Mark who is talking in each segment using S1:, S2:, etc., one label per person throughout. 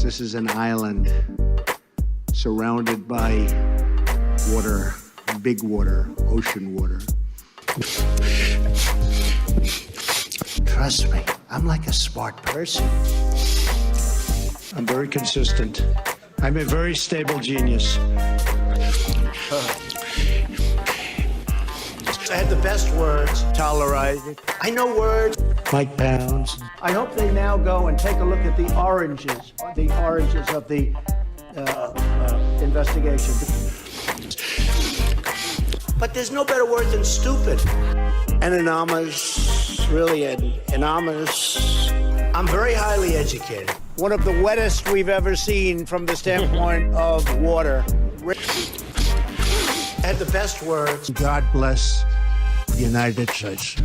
S1: This is an island surrounded by water, big water, ocean water. Trust me, I'm like a smart person. I'm very consistent. I'm a very stable genius. I had the best words, tolerated. I know words. Mike Pounds. I hope they now go and take a look at the oranges of the investigation. But there's no better word than stupid. Anonymous, really anonymous. I'm very highly educated. One of the wettest we've ever seen from the standpoint of water. Had the best words. God bless the United States.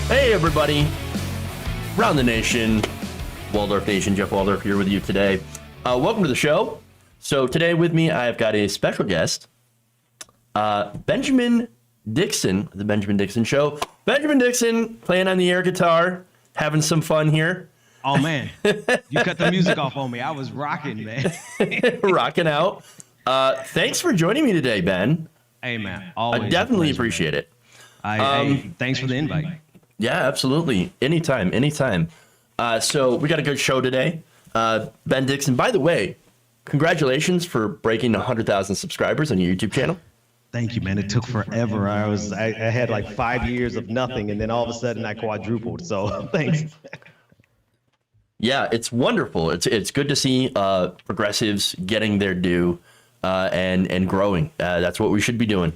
S2: Hey everybody, around the nation, Waldorf Nation, Jeff Waldorf here with you today. Welcome to the show. So today with me, I've got a special guest, Benjamin Dixon, the Benjamin Dixon Show. Benjamin Dixon playing on the air guitar, having some fun here.
S3: Oh man, you cut the music off on me. I was rocking, man.
S2: Rocking out. Thanks for joining me today, Ben.
S3: Hey man, always
S2: I definitely
S3: pleasure,
S2: appreciate
S3: man.
S2: it.
S3: Thanks for the invite.
S2: Yeah, absolutely. Anytime. So we got a good show today. Ben Dixon, by the way, congratulations for breaking 100,000 subscribers on your YouTube channel.
S3: Thank you, man. It took forever. I had like 5 years of nothing, and then all of a sudden I quadrupled. So thanks.
S2: Yeah, it's wonderful. It's good to see progressives getting their due and growing. That's what we should be doing.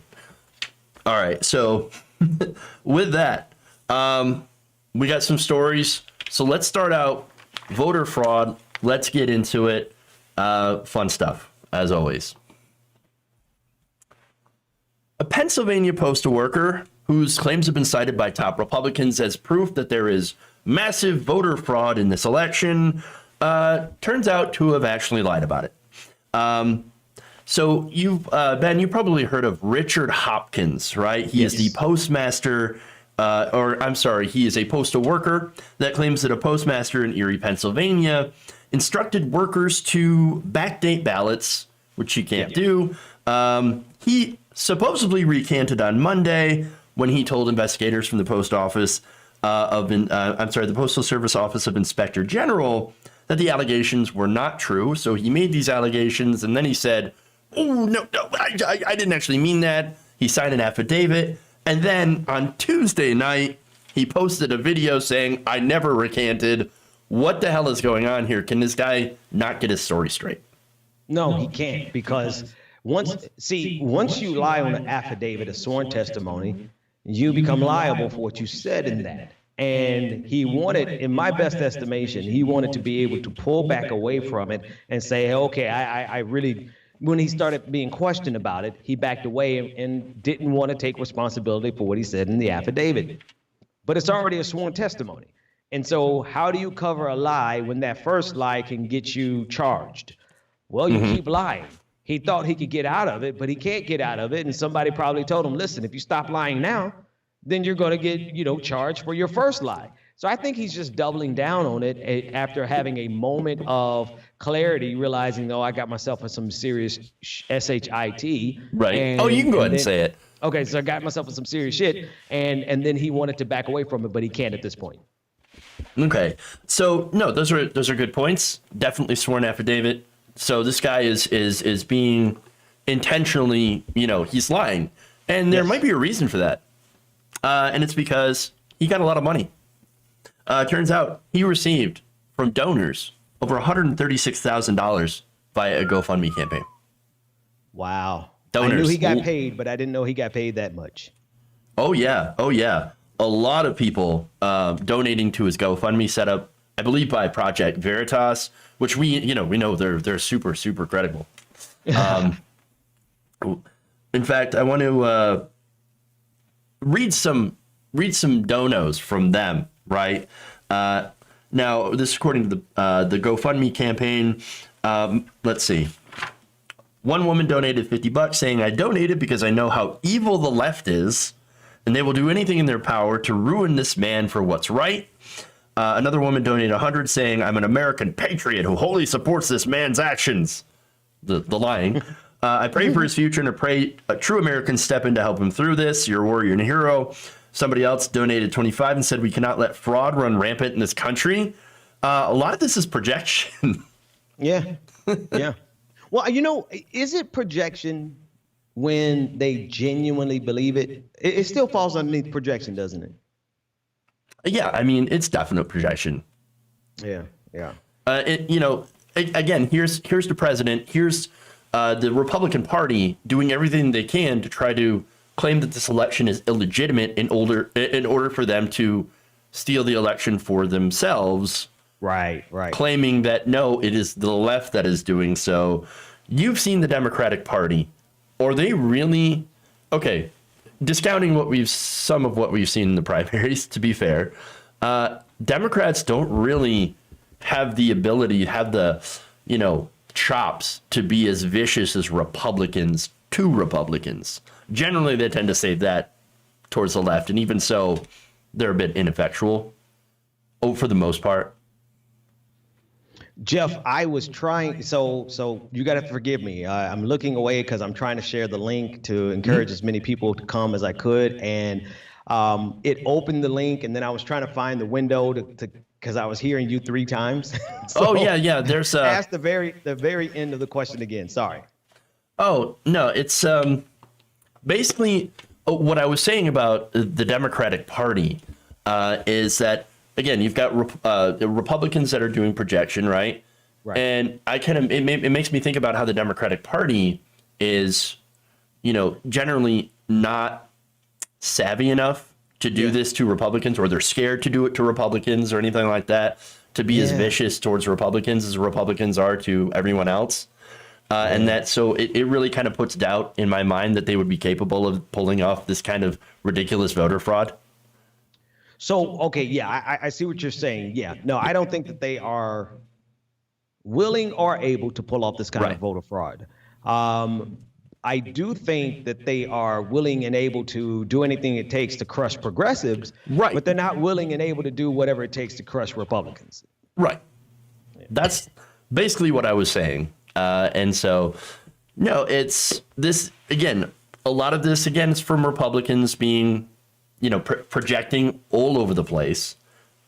S2: All right. So with that, we got some stories. So let's start out voter fraud. Let's get into it. Fun stuff, as always. A Pennsylvania postal worker whose claims have been cited by top Republicans as proof that there is massive voter fraud in this election turns out to have actually lied about it. So you've, Ben, you probably heard of Richard Hopkins, right? He is the postmaster, he is a postal worker that claims that a postmaster in Erie, Pennsylvania, instructed workers to backdate ballots, which he can't do. He supposedly recanted on Monday when he told investigators from the the Postal Service Office of Inspector General that the allegations were not true. So he made these allegations and then he said, "Oh, no, I didn't actually mean that." He signed an affidavit. And then on Tuesday night, he posted a video saying, "I never recanted." What the hell is going on here? Can this guy not get his story straight?
S3: No, he can't, because once you lie on an affidavit, a sworn testimony, you become liable for what you said in that. And he wanted, in my best estimation, he wanted to be able to pull back away from it and say, okay, I really, when he started being questioned about it, he backed away and didn't want to take responsibility for what he said in the affidavit. But it's already a sworn testimony. And so how do you cover a lie when that first lie can get you charged? Well, you keep lying. He thought he could get out of it, but he can't get out of it. And somebody probably told him, listen, if you stop lying now, then you're going to get, charged for your first lie. So I think he's just doubling down on it after having a moment of clarity, realizing, I got myself in some serious shit.
S2: Right. You can go ahead and say it.
S3: Okay, so I got myself in some serious shit, and then he wanted to back away from it, but he can't at this point.
S2: Okay. So no, those are good points. Definitely sworn affidavit. So this guy is being intentionally, he's lying. And there might be a reason for that. And it's because he got a lot of money. Turns out he received from donors, over $136,000 via a GoFundMe campaign.
S3: Wow.
S2: Donors.
S3: I knew he got paid, but I didn't know he got paid that much.
S2: Oh yeah. A lot of people donating to his GoFundMe setup, I believe by Project Veritas, which we know they're super, super credible. In fact, I want to read some donos from them, right? Now, this is according to the GoFundMe campaign. Let's see. One woman donated $50 saying, "I donated because I know how evil the left is, and they will do anything in their power to ruin this man for what's right." Another woman donated $100 saying, "I'm an American patriot who wholly supports this man's actions." The lying. "I pray for his future and I pray a true Americans step in to help him through this. You're a warrior and a hero." Somebody else donated $25 and said, "We cannot let fraud run rampant in this country." A lot of this is projection.
S3: Yeah. Yeah. Well, is it projection when they genuinely believe it? It still falls underneath projection, doesn't it?
S2: Yeah, I mean, it's definite projection.
S3: Yeah. Yeah.
S2: Again, here's the president. Here's the Republican Party doing everything they can to try to claim that this election is illegitimate in order for them to steal the election for themselves.
S3: Right.
S2: Claiming that, no, it is the left that is doing so. You've seen the Democratic Party. Are they really, okay, discounting some of what we've seen in the primaries, to be fair, Democrats don't really have the ability, have the, chops to be as vicious as Republicans to Republicans. Generally, they tend to say that towards the left. And even so, they're a bit ineffectual for the most part.
S3: Jeff, I was trying. So you got to forgive me. I'm looking away because I'm trying to share the link to encourage as many people to come as I could. And it opened the link, and then I was trying to find the window to because I was hearing you 3 times.
S2: So yeah. There's
S3: ask the very end of the question again. Sorry.
S2: Oh no, it's basically what I was saying about the Democratic Party is that, again, you've got Republicans that are doing projection, right? And it makes me think about how the Democratic Party is, generally not savvy enough to do this to Republicans, or they're scared to do it to Republicans or anything like that, to be as vicious towards Republicans as Republicans are to everyone else. And that, so it really kind of puts doubt in my mind that they would be capable of pulling off this kind of ridiculous voter fraud.
S3: So, okay, yeah, I see what you're saying. Yeah, no, I don't think that they are willing or able to pull off this kind of voter fraud. I do think that they are willing and able to do anything it takes to crush progressives, but they're not willing and able to do whatever it takes to crush Republicans.
S2: Right. That's basically what I was saying. And so, no, it's this, again, a lot of this, again, is from Republicans being, projecting all over the place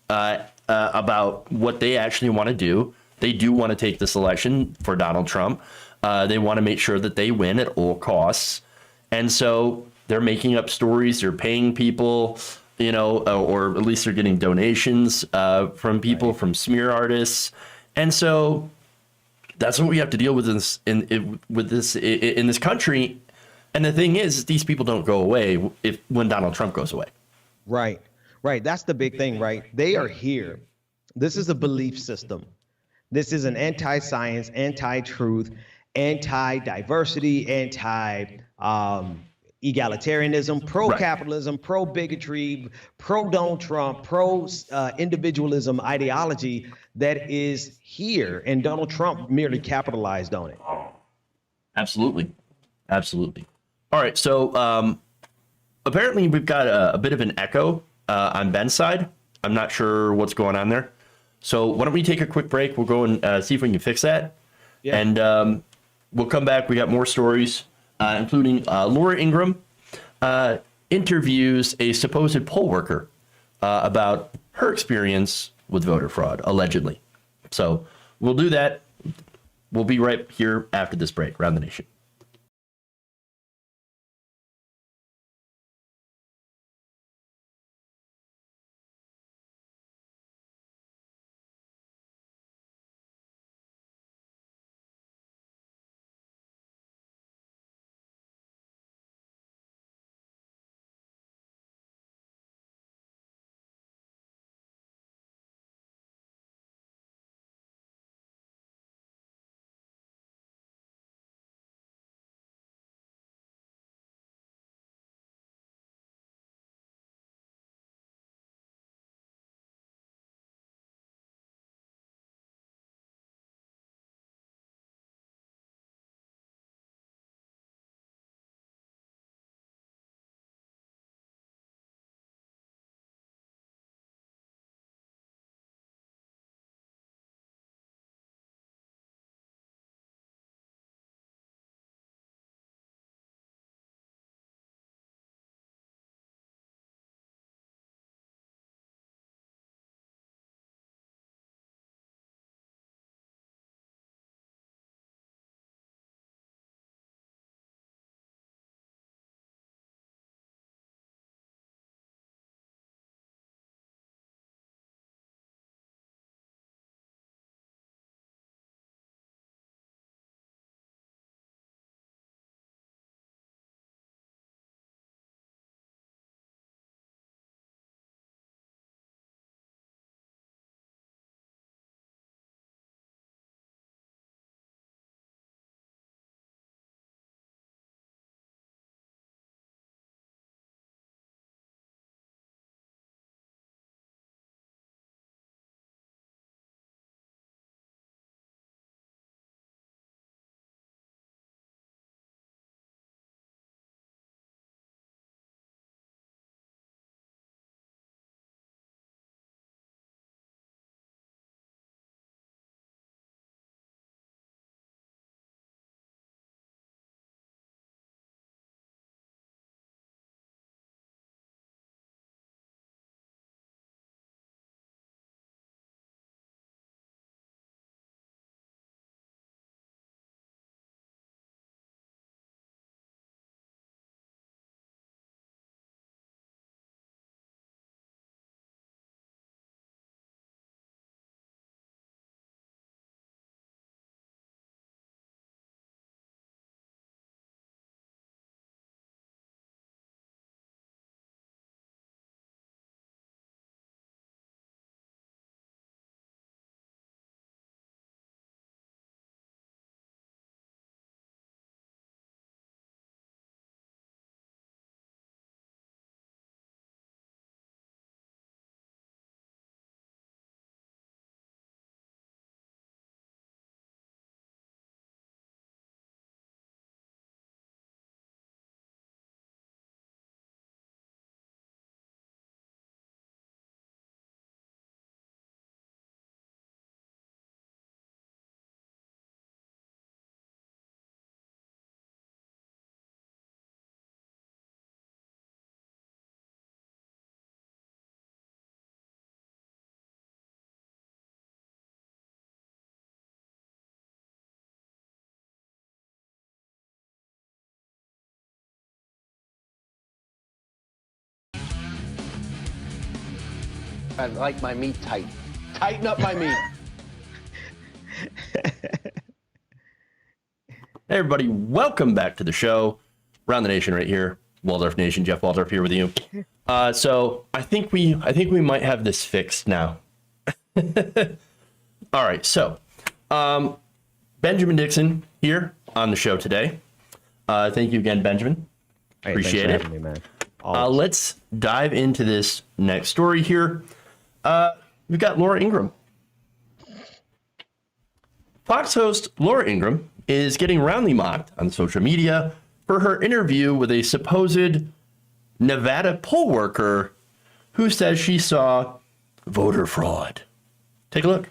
S2: about what they actually want to do. They do want to take this election for Donald Trump. They want to make sure that they win at all costs. And so they're making up stories. They're paying people, or at least they're getting donations from people, from smear artists. And so that's what we have to deal with in this country. And the thing is, these people don't go away when Donald Trump goes away.
S3: Right. That's the big thing, right? They are here. This is a belief system. This is an anti-science, anti-truth, anti-diversity, anti-egalitarianism, pro-capitalism, pro-bigotry, pro-Donald Trump, pro-individualism ideology that is here. And Donald Trump merely capitalized on it.
S2: Absolutely. All right, so apparently we've got a bit of an echo on Ben's side. I'm not sure what's going on there. So why don't we take a quick break? We'll go and see if we can fix that. Yeah. And we'll come back. We got more stories, including Laura Ingraham interviews a supposed poll worker about her experience with voter fraud, allegedly. So we'll do that. We'll be right here after this break. Around the Nation.
S4: I like my meat tight. Tighten up my meat.
S2: Hey everybody, welcome back to the show. Round the Nation right here. Waldorf Nation, Jeff Waldorf here with you. So I think we might have this fixed now. All right, so Benjamin Dixon here on the show today. Thank you again, Benjamin.
S3: Hey,
S2: Appreciate
S3: thanks
S2: it.
S3: for having me, man.
S2: Let's dive into this next story here. We've got Laura Ingraham. Fox host Laura Ingraham is getting roundly mocked on social media for her interview with a supposed Nevada poll worker who says she saw voter fraud. Take a look.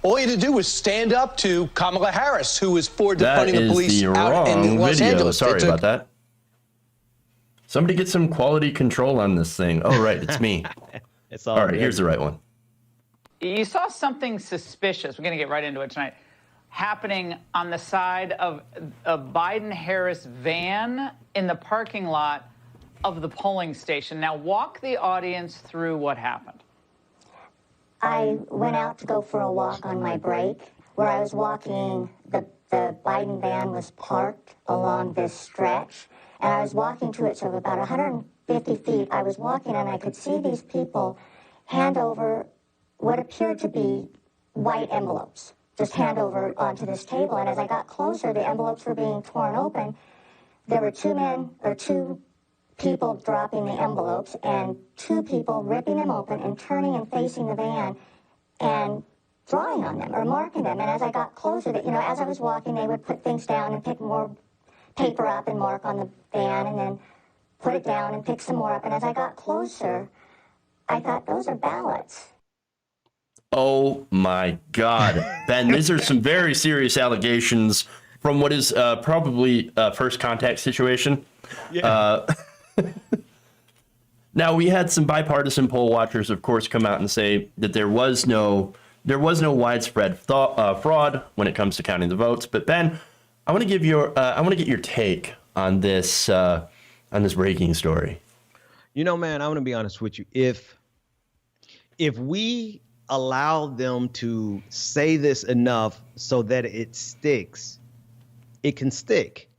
S4: All you had to do was stand up to Kamala Harris, who was for defunding the police
S2: the
S4: out in
S2: wrong
S4: Los
S2: video.
S4: Angeles.
S2: Sorry about that. Somebody get some quality control on this thing. Oh, right, it's me.
S3: It's
S2: All right, here's the right one.
S5: You saw something suspicious, we're going to get right into it tonight, happening on the side of a Biden-Harris van in the parking lot of the polling station. Now, walk the audience through what happened.
S6: I went out to go for a walk on my break. Where I was walking, the Biden van was parked along this stretch, and I was walking to it, so about 150 feet. I was walking, and I could see these people hand over what appeared to be white envelopes, just hand over onto this table. And as I got closer, the envelopes were being torn open. There were two people dropping the envelopes and two people ripping them open and turning and facing the van and drawing on them or marking them. And as I got closer, as I was walking, they would put things down and pick more paper up and mark on the van and then put it down and pick some more up. And as I got closer, I thought, those are ballots.
S2: Oh my God, Ben, these are some very serious allegations from what is probably a first contact situation. Yeah. Now, we had some bipartisan poll watchers, of course, come out and say that there was no widespread fraud when it comes to counting the votes. But Ben, I want to get your take on this breaking story.
S3: You know, man, I'm going to be honest with you. If we allow them to say this enough so that it sticks, it can stick,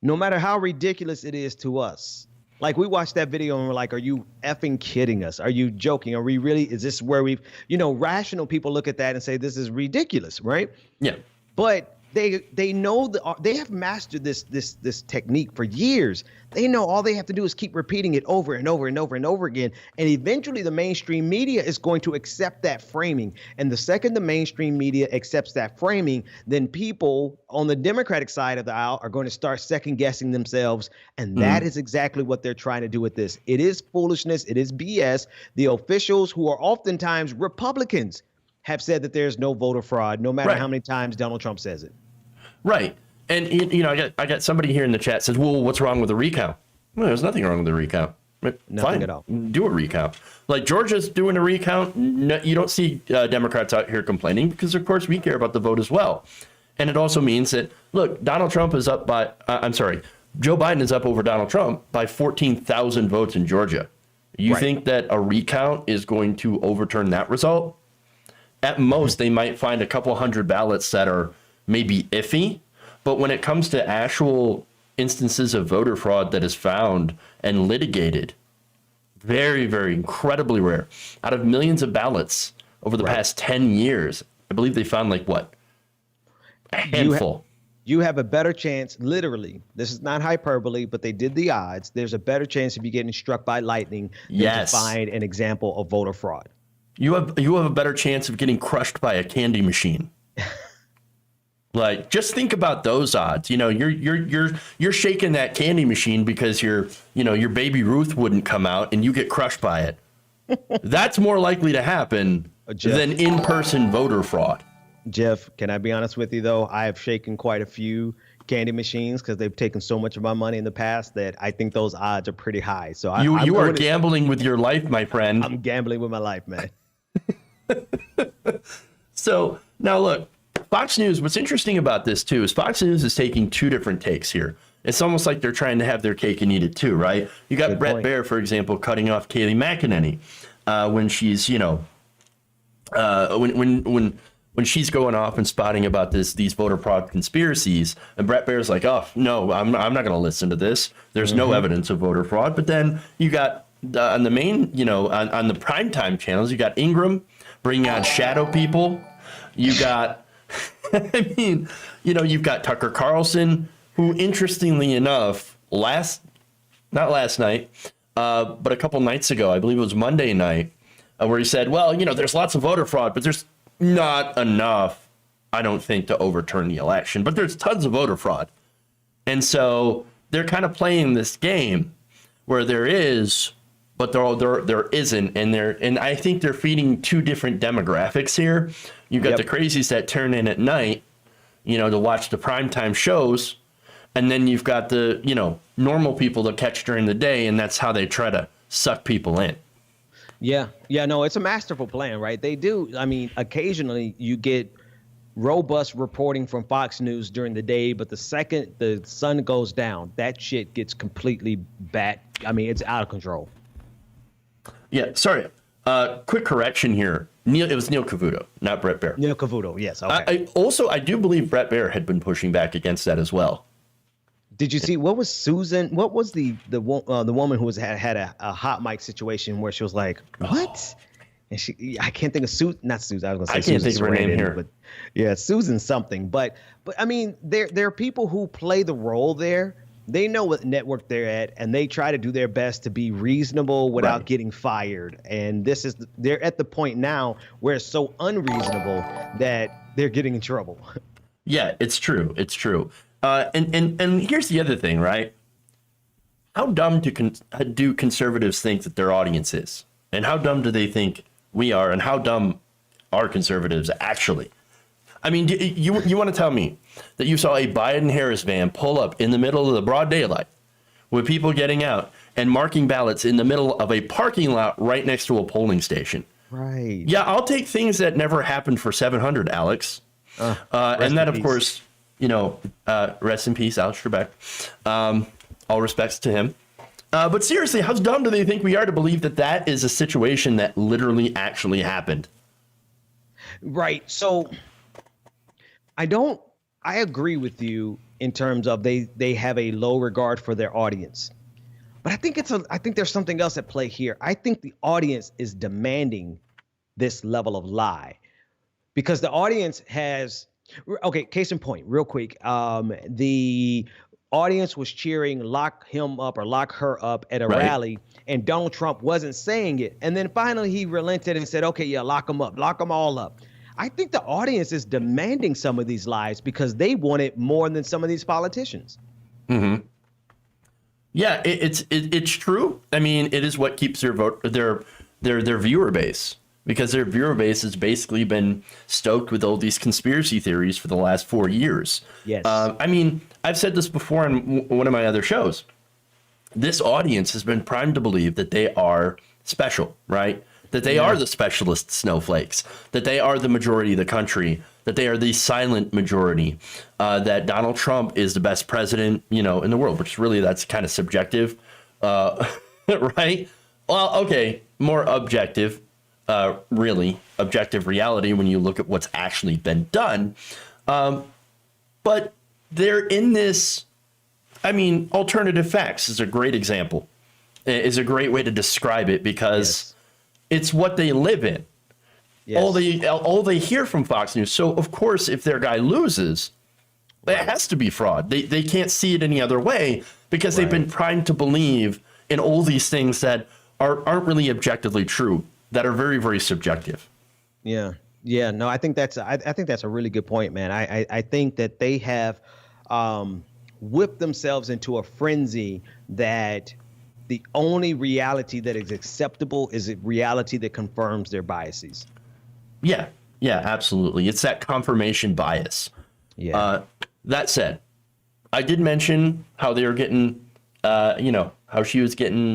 S3: no matter how ridiculous it is to us. Like, we watched that video and we're like, are you effing kidding us? Are you joking? Are we really? Is this where rational people look at that and say this is ridiculous, right? Yeah. But they know they have mastered this technique for years. They know all they have to do is keep repeating it over and over and over and over again. And eventually the mainstream media is going to accept that framing. And the second the mainstream media accepts that framing, then people on the Democratic side of the aisle are going to start second guessing themselves. And that is exactly what they're trying to do with this. It is foolishness. It is BS. The officials, who are oftentimes Republicans, have said that there's no voter fraud, no matter how many times Donald Trump says it.
S2: Right. And, I got somebody here in the chat says, well, what's wrong with the recount? Well, there's nothing wrong with the recount.
S3: Nothing
S2: Fine.
S3: at all.
S2: Do a recount. Like, Georgia's doing a recount. No, you don't see Democrats out here complaining because, of course, we care about the vote as well. And it also means that, look, Joe Biden is up over Donald Trump by 14,000 votes in Georgia. You think that a recount is going to overturn that result? At most, they might find a couple hundred ballots that are maybe iffy. But when it comes to actual instances of voter fraud that is found and litigated, very, very incredibly rare. Out of millions of ballots over the past 10 years, I believe they found a handful.
S3: You have a better chance, literally, this is not hyperbole, but they did the odds. There's a better chance of you getting struck by lightning than to find an example of voter fraud.
S2: You have a better chance of getting crushed by a candy machine. Like, just think about those odds. You're shaking that candy machine because your baby Ruth wouldn't come out and you get crushed by it. That's more likely to happen than in-person voter fraud.
S3: Jeff, can I be honest with you, though? I have shaken quite a few candy machines because they've taken so much of my money in the past that I think those odds are pretty high. So
S2: you are gambling with your life, my friend.
S3: I'm gambling with my life, man.
S2: So now look, Fox News, what's interesting about this too is Fox News is taking two different takes here. It's almost like they're trying to have their cake and eat it too, right? You got Brett Baer, for example, cutting off Kayleigh McEnany. when she's, when she's going off and spotting about these voter fraud conspiracies, and Brett Baer's like, oh no, I'm not going to listen to this. There's no evidence of voter fraud. But then you got on the main, on the primetime channels, you got Ingram bringing on shadow people. You got, you've got Tucker Carlson, who, interestingly enough, not last night, but a couple nights ago, I believe it was Monday night, where he said, well, there's lots of voter fraud, but there's not enough, I don't think, to overturn the election. But there's tons of voter fraud. And so they're kind of playing this game where there is, but there isn't. And I think they're feeding two different demographics here. You've got the crazies that turn in at night, to watch the primetime shows. And then you've got the, normal people to catch during the day. And that's how they try to suck people in.
S3: Yeah, no, it's a masterful plan, right? They do. I mean, occasionally you get robust reporting from Fox News during the day, but the second the sun goes down, that shit gets completely bad. I mean, it's out of control.
S2: Yeah, sorry. Quick correction here. It was Neil Cavuto, not Brett Baer.
S3: Neil Cavuto, yes. Okay.
S2: I do believe Brett Baer had been pushing back against that as well.
S3: Did you see what was Susan? What was the woman who had a hot mic situation where she was like, "What?" And I can't think of not Susan. I was going to say
S2: I can't think of her name here,
S3: but yeah, Susan something. But I mean, there are people who play the role there. They know what network they're at, and they try to do their best to be reasonable without getting fired. And they're at the point now where it's so unreasonable that they're getting in trouble.
S2: Yeah, it's true. It's true. And here's the other thing, right? How dumb do conservatives think that their audience is? And how dumb do they think we are? And how dumb are conservatives actually? I mean, you want to tell me that you saw a Biden-Harris van pull up in the middle of the broad daylight with people getting out and marking ballots in the middle of a parking lot right next to a polling station?
S3: Right.
S2: Yeah, I'll take things that never happened for 700, Alex. And that, of course, rest in peace, Alex Trebek. All respects to him. But seriously, how dumb do they think we are to believe that that is a situation that literally actually happened?
S3: Right. So I agree with you in terms of they have a low regard for their audience. But I think there's something else at play here. I think the audience is demanding this level of lie because the audience has, okay, case in point, real quick. The audience was cheering lock him up or lock her up at a rally, and Donald Trump wasn't saying it. And then finally he relented and said, okay, yeah, lock them up, lock them all up. I think the audience is demanding some of these lies because they want it more than some of these politicians. Mm-hmm.
S2: Yeah, it's true. I mean, it is what keeps their viewer base, because their viewer base has basically been stoked with all these conspiracy theories for the last 4 years.
S3: Yes.
S2: I mean, I've said this before on one of my other shows. This audience has been primed to believe that they are special, right? That they are the specialist snowflakes, that they are the majority of the country, that they are the silent majority, that Donald Trump is the best president, in the world, which really that's kind of subjective, right? Well, okay, more objective, really objective reality when you look at what's actually been done. But they're in this, I mean, alternative facts is a great example, is a great way to describe it because it's what they live in. Yes. All they hear from Fox News. So, of course, if their guy loses, it has to be fraud. They can't see it any other way because they've been primed to believe in all these things that aren't really objectively true, that are very, very subjective.
S3: Yeah. Yeah. No, I think that's a really good point, man. I think that they have whipped themselves into a frenzy that the only reality that is acceptable is a reality that confirms their biases.
S2: Yeah, absolutely. It's that confirmation bias. Yeah. That said, I did mention how they were getting, how she was getting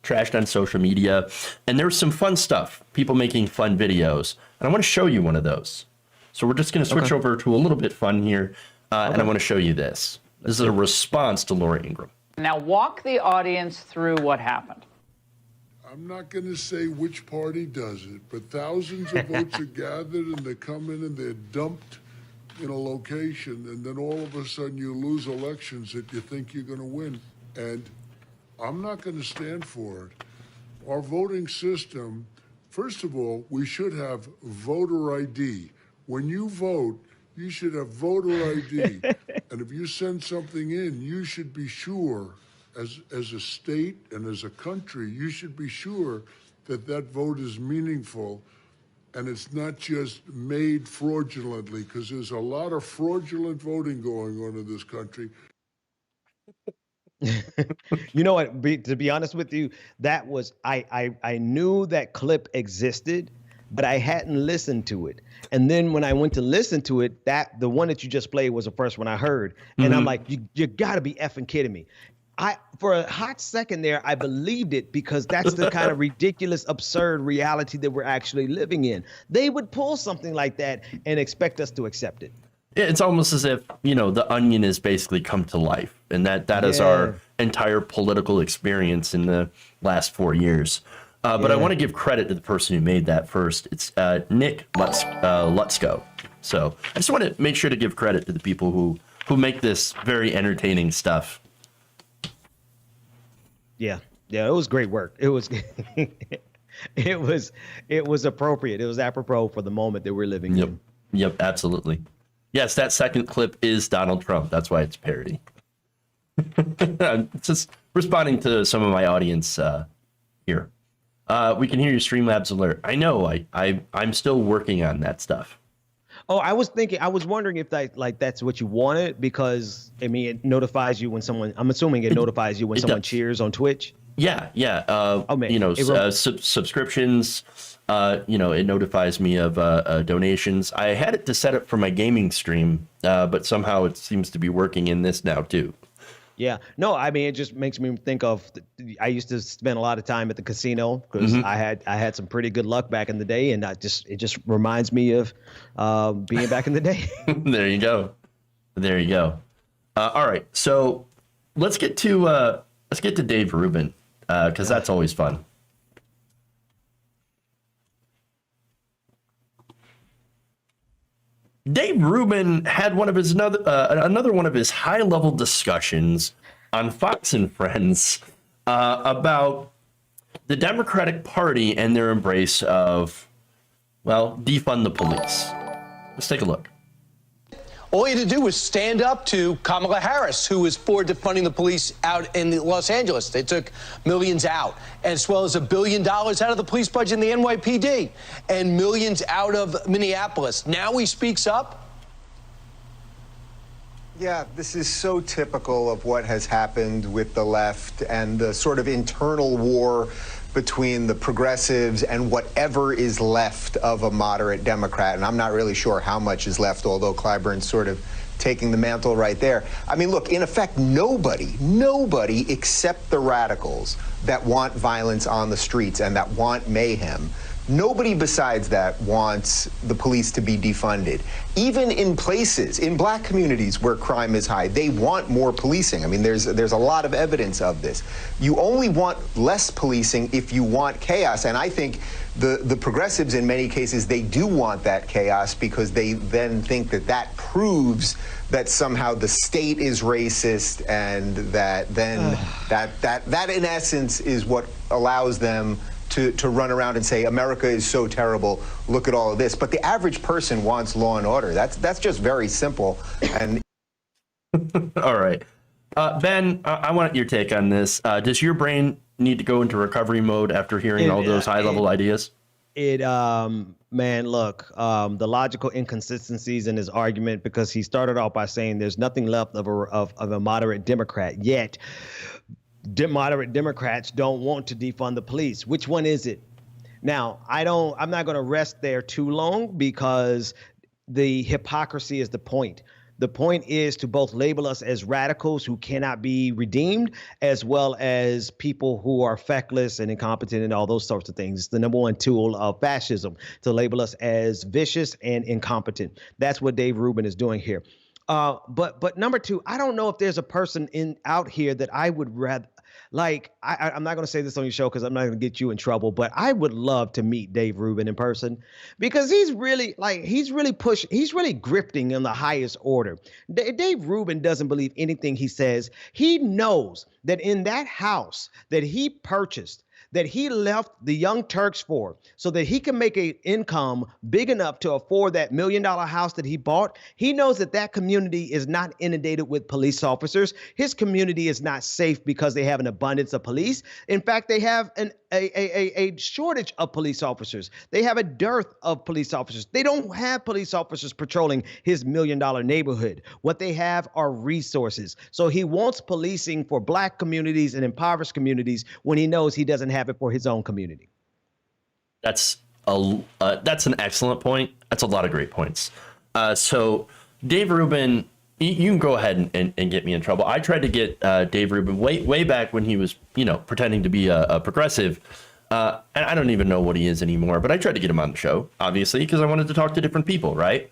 S2: trashed on social media. And there was some fun stuff, people making fun videos. And I want to show you one of those. So we're just going to switch over to a little bit fun here. And I want to show you this. This is a response to Laura Ingraham.
S5: Now walk the audience through what happened.
S7: I'm not going to say which party does it, but thousands of votes are gathered and they come in and they're dumped in a location, and then all of a sudden you lose elections that you think you're going to win. And I'm not going to stand for it. Our voting system, first of all, we should have voter ID. When you vote, you should have voter ID. And if you send something in, you should be sure, as a state and as a country, you should be sure that that vote is meaningful and it's not just made fraudulently, because there's a lot of fraudulent voting going on in this country.
S3: You know what? To be honest with you, that was I knew that clip existed, but I hadn't listened to it. And then when I went to listen to it, the one that you just played was the first one I heard, and I'm like, you got to be effing kidding me. For a hot second there, I believed it, because that's the kind of ridiculous, absurd reality that we're actually living in. They would pull something like that and expect us to accept it.
S2: It's almost as if, the Onion has basically come to life, and that is our entire political experience in the last 4 years. But I want to give credit to the person who made that first. It's Nick Lutzko. So I just want to make sure to give credit to the people who make this very entertaining stuff.
S3: Yeah, it was great work. It was it was appropriate. It was apropos for the moment that we're living in.
S2: Yep, absolutely. Yes, that second clip is Donald Trump. That's why it's parody. I'm just responding to some of my audience here. We can hear your Streamlabs alert. I know. I'm still working on that stuff.
S3: Oh, I was wondering if that's what you wanted, because it notifies you when someone. I'm assuming it notifies you when someone cheers on Twitch.
S2: Yeah. Subscriptions. It notifies me of donations. I had it to set up for my gaming stream, but somehow it seems to be working in this now too.
S3: Yeah, no, it just makes me think of. I used to spend a lot of time at the casino because I had some pretty good luck back in the day, and it just reminds me of being back in the day.
S2: There you go. All right, so let's get to Dave Rubin, because that's always fun. Dave Rubin had another one of his high-level discussions on Fox and Friends about the Democratic Party and their embrace of, defund the police. Let's take a look.
S4: All you had to do was stand up to Kamala Harris, who was for defunding the police out in Los Angeles. They took millions out, as well as $1 billion out of the police budget in the NYPD, and millions out of Minneapolis. Now he speaks up.
S8: Yeah, this is so typical of what has happened with the left and the sort of internal war between the progressives and whatever is left of a moderate Democrat. And I'm not really sure how much is left, although Clyburn's sort of taking the mantle right there. Look, in effect, nobody except the radicals that want violence on the streets and that want mayhem, nobody besides that wants the police to be defunded. Even in places, in black communities where crime is high, they want more policing. There's a lot of evidence of this. You only want less policing if you want chaos. And I think the progressives, in many cases, they do want that chaos because they then think that proves that somehow the state is racist, and that then that in essence is what allows them to run around and say America is so terrible, look at all of this. But the average person wants law and order. That's just very simple. And
S2: all right, Ben, I want your take on this. Does your brain need to go into recovery mode after hearing all those high-level ideas?
S3: Man, look, the logical inconsistencies in his argument, because he started off by saying there's nothing left of a moderate Democrat, yet moderate Democrats don't want to defund the police. Which one is it? Now, I'm not going to rest there too long, because the hypocrisy is the point. The point is to both label us as radicals who cannot be redeemed, as well as people who are feckless and incompetent and all those sorts of things. It's the number one tool of fascism, to label us as vicious and incompetent. That's what Dave Rubin is doing here. But number two, I don't know if there's a person out here that I would rather Like, I'm not going to say this on your show because I'm not going to get you in trouble, but I would love to meet Dave Rubin in person because he's really grifting in the highest order. Dave Rubin doesn't believe anything he says. He knows that in that house that he purchased, that he left the Young Turks for so that he can make an income big enough to afford that $1 million house that he bought. He knows that that community is not inundated with police officers. His community is not safe because they have an abundance of police. In fact, they have a shortage of police officers. They have a dearth of police officers. They don't have police officers patrolling his $1 million neighborhood. What they have are resources. So he wants policing for Black communities and impoverished communities when he knows he doesn't have it for his own community.
S2: That's an excellent point. That's a lot of great points. So Dave Rubin, you can go ahead and get me in trouble. I tried to get Dave Rubin way back when he was, pretending to be a progressive. And I don't even know what he is anymore, but I tried to get him on the show, obviously, because I wanted to talk to different people, right?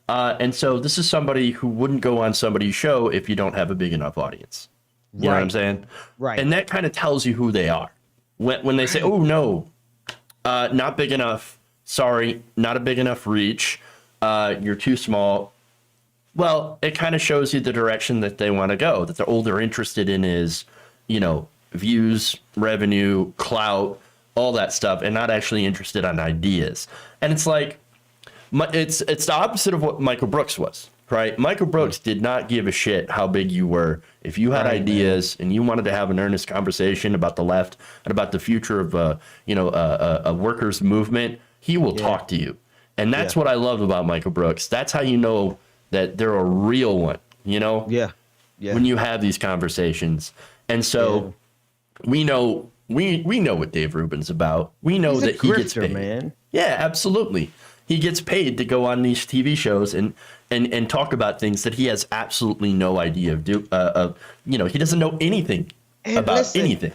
S2: And so this is somebody who wouldn't go on somebody's show if you don't have a big enough audience. You know what I'm saying?
S3: Right.
S2: And that kind of tells you who they are. When they say, oh, no, not big enough. Sorry, not a big enough reach. You're too small. Well, it kind of shows you the direction that they want to go, that all they're interested in is, views, revenue, clout, all that stuff, and not actually interested on ideas. And it's like, it's the opposite of what Michael Brooks was, right? Michael Brooks did not give a shit how big you were. If you had ideas and you wanted to have an earnest conversation about the left and about the future of, a workers' movement, he will talk to you. And that's what I love about Michael Brooks. That's how you know that they're a real one, Yeah. When you have these conversations. And so we know what Dave Rubin's about. We know
S3: He's
S2: that he gets paid. Man. Yeah, absolutely. He gets paid to go on these TV shows and talk about things that he has absolutely no idea of. He doesn't know anything about anything.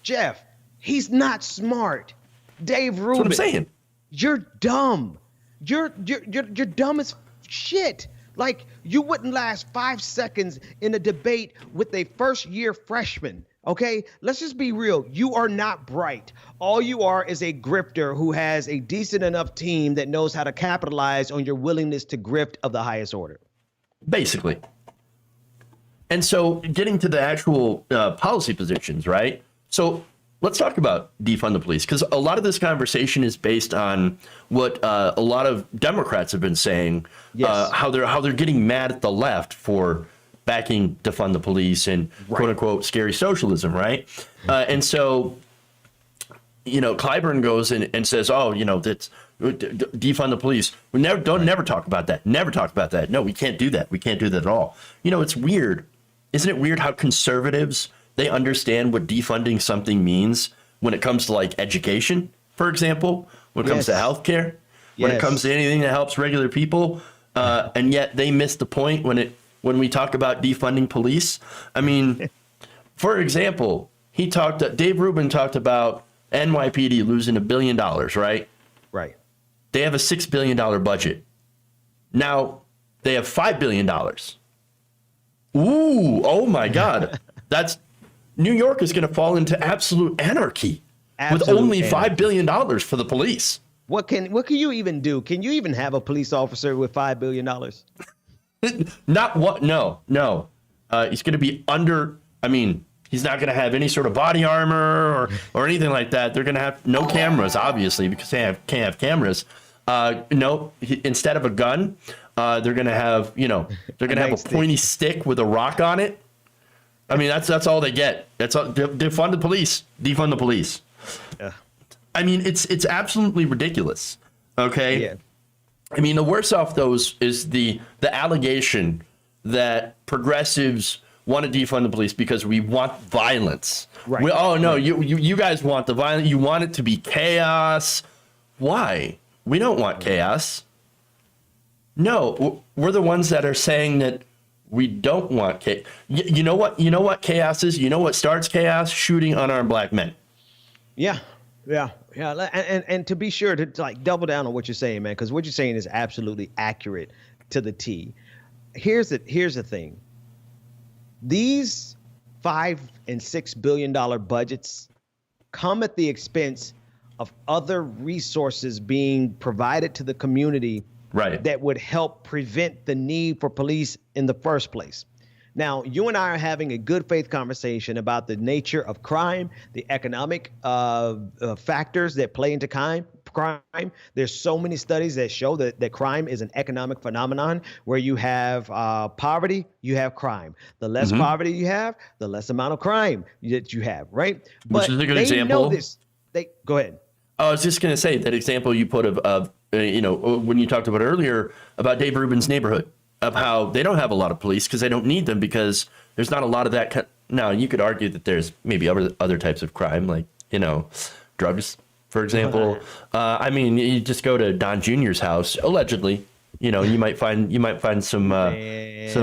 S3: Jeff, he's not smart. Dave Rubin.
S2: That's what I'm saying.
S3: You're dumb. You're dumb as shit. Like, you wouldn't last 5 seconds in a debate with a first-year freshman, okay? Let's just be real. You are not bright. All you are is a grifter who has a decent enough team that knows how to capitalize on your willingness to grift of the highest order.
S2: Basically. And so getting to the actual policy positions, right? So let's talk about defund the police, because a lot of this conversation is based on what a lot of Democrats have been saying, how they're getting mad at the left for backing defund the police and quote unquote scary socialism, right? And so, Clyburn goes and says, that's defund the police. We never talk about that. Never talk about that. No, we can't do that. We can't do that at all. It's weird. Isn't it weird how conservatives, they understand what defunding something means when it comes to like education, for example, when it comes to healthcare, when it comes to anything that helps regular people, and yet they miss the point when we talk about defunding police. I mean, for example, Dave Rubin talked about NYPD losing $1 billion, right?
S3: Right.
S2: They have a $6 billion budget. Now they have $5 billion. Ooh, oh my God. New York is going to fall into absolute anarchy with only $5 billion for the police.
S3: What can you even do? Can you even have a police officer with $5 billion?
S2: Not what? No. He's going to be he's not going to have any sort of body armor or anything like that. They're going to have no cameras, obviously, because they can't have cameras. Instead of a gun, they're going to have, a pointy stick with a rock on it. I mean, that's all they get. That's all. Defund the police. Defund the police. Yeah. I mean, it's absolutely ridiculous. Okay. Yeah. I mean, the worst off those is the allegation that progressives want to defund the police because we want violence. Right. You guys want the violence. You want it to be chaos. Why? We don't want chaos. No, we're the ones that are saying that we don't want chaos. You know what chaos is? You know what starts chaos? Shooting unarmed black men. Yeah. And to be sure to like double down on what you're saying, man, because what you're saying is absolutely accurate to the T. Here's the thing. These
S3: $5 and $6 billion budgets come at the expense of other resources being provided to the community that would help prevent the need for police in the first place. Now, you and I are having a good faith conversation about the nature of crime, the economic factors that play into crime. There's so many studies that show that crime is an economic phenomenon where you have poverty, you have crime. The less poverty you have, the less amount of crime that you have, right?
S2: Which is a good example.
S3: Know this. Go ahead.
S2: I was just going to say that example you put of when you talked about earlier about Dave Rubin's neighborhood, of how they don't have a lot of police because they don't need them because there's not a lot of that. Now, you could argue that there's maybe other types of crime, like, drugs, for example. I mean, you just go to Don Jr.'s house, allegedly, you might find some drugs.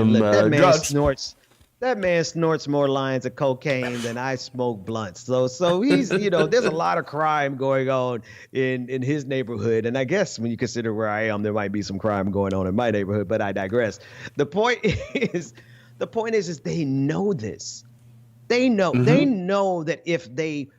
S3: That man snorts more lines of cocaine than I smoke blunts. So he's, there's a lot of crime going on in his neighborhood. And I guess when you consider where I am, there might be some crime going on in my neighborhood, but I digress. The point is they know this. They know that if they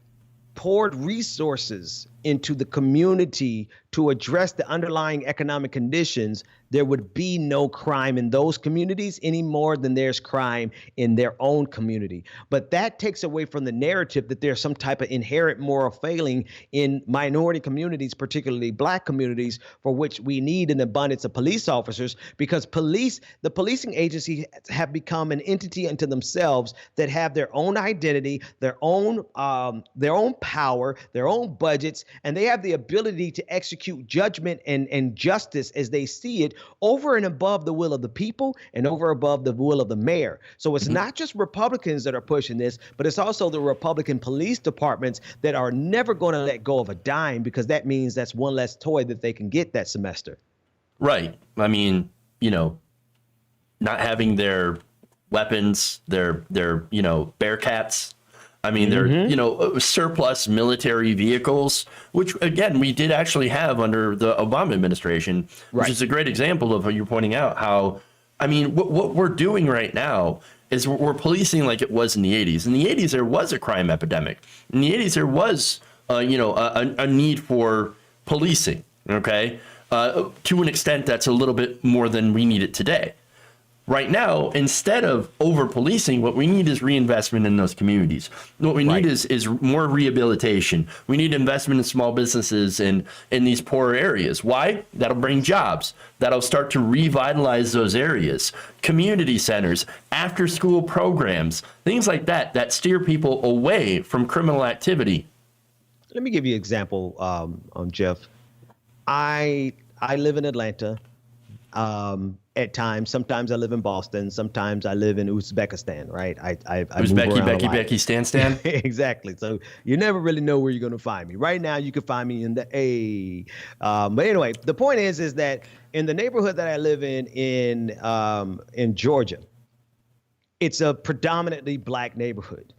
S3: poured resources into the community to address the underlying economic conditions, there would be no crime in those communities any more than there's crime in their own community. But that takes away from the narrative that there's some type of inherent moral failing in minority communities, particularly Black communities, for which we need an abundance of police officers, because the policing agency have become an entity unto themselves that have their own identity, their own power, their own budgets, and they have the ability to execute judgment and justice as they see it over and above the will of the people and over above the will of the mayor. So it's not just Republicans that are pushing this, but it's also the Republican police departments that are never going to let go of a dime, because that means that's one less toy that they can get that semester. Right.
S2: I mean, not having their weapons, their Bearcats. I mean, they're, surplus military vehicles, which, again, we did actually have under the Obama administration, which is a great example of how you're pointing out how, I mean, what we're doing right now is we're policing like it was in the 80s. In the 80s, there was a crime epidemic. In the 80s, there was, a need for policing, okay, to an extent that's a little bit more than we need it today. Right now, instead of over-policing, what we need is reinvestment in those communities. What we need is more rehabilitation. We need investment in small businesses in these poorer areas. Why? That'll bring jobs. That'll start to revitalize those areas. Community centers, after-school programs, things like that steer people away from criminal activity.
S3: Let me give you an example, Jeff. I live in Atlanta. At times, sometimes I live in Boston, sometimes I live in Uzbekistan, right? I
S2: Uzbeki, Stan.
S3: Exactly. So you never really know where you're going to find me. Right now, you can find me in the A. But anyway, the point is that in the neighborhood that I live in Georgia, it's a predominantly Black neighborhood.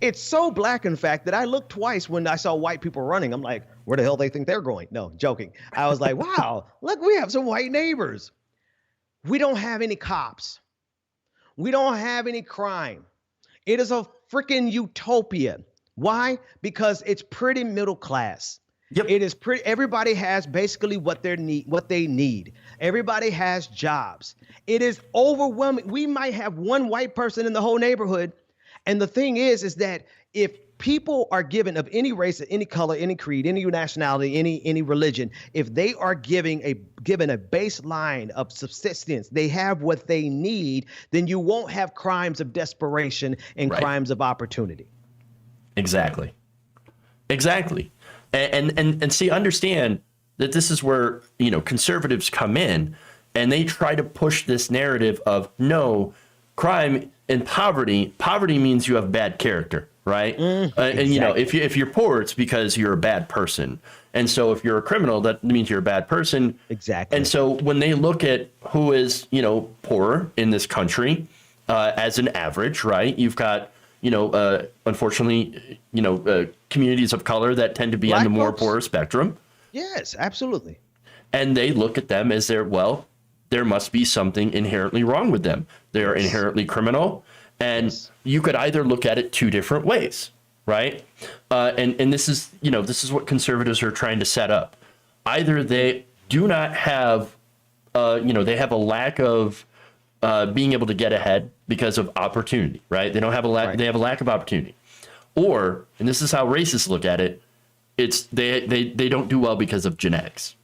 S3: It's so Black, in fact, that I looked twice when I saw white people running. I'm like, where the hell they think they're going? No, joking. I was like, wow, look, we have some white neighbors. We don't have any cops. We don't have any crime. It is a freaking utopia. Why? Because it's pretty middle class. Yep. It is pretty. Everybody has basically what they need. Everybody has jobs. It is overwhelming. We might have one white person in the whole neighborhood. And the thing is that if people are given, of any race, any color, any creed, any nationality, any religion, if they are given a baseline of subsistence, they have what they need, then you won't have crimes of desperation and crimes of opportunity.
S2: Exactly. And see, understand that this is where, conservatives come in and they try to push this narrative of no crime and poverty. Poverty means you have bad character. Right.
S3: Exactly.
S2: And, if you're poor, it's because you're a bad person. And so if you're a criminal, that means you're a bad person.
S3: Exactly.
S2: And so when they look at who is, poorer in this country as an average, right, you've got, unfortunately, communities of color that tend to be on the more poorer spectrum.
S3: Yes, absolutely.
S2: And they look at them as there must be something inherently wrong with them. They're inherently criminal. And you could either look at it two different ways, right? And this is, this is what conservatives are trying to set up. Either they do not have, they have a lack of being able to get ahead because of opportunity, right? They don't have a lack. They have a lack of opportunity, or, and this is how racists look at it, it's they don't do well because of genetics.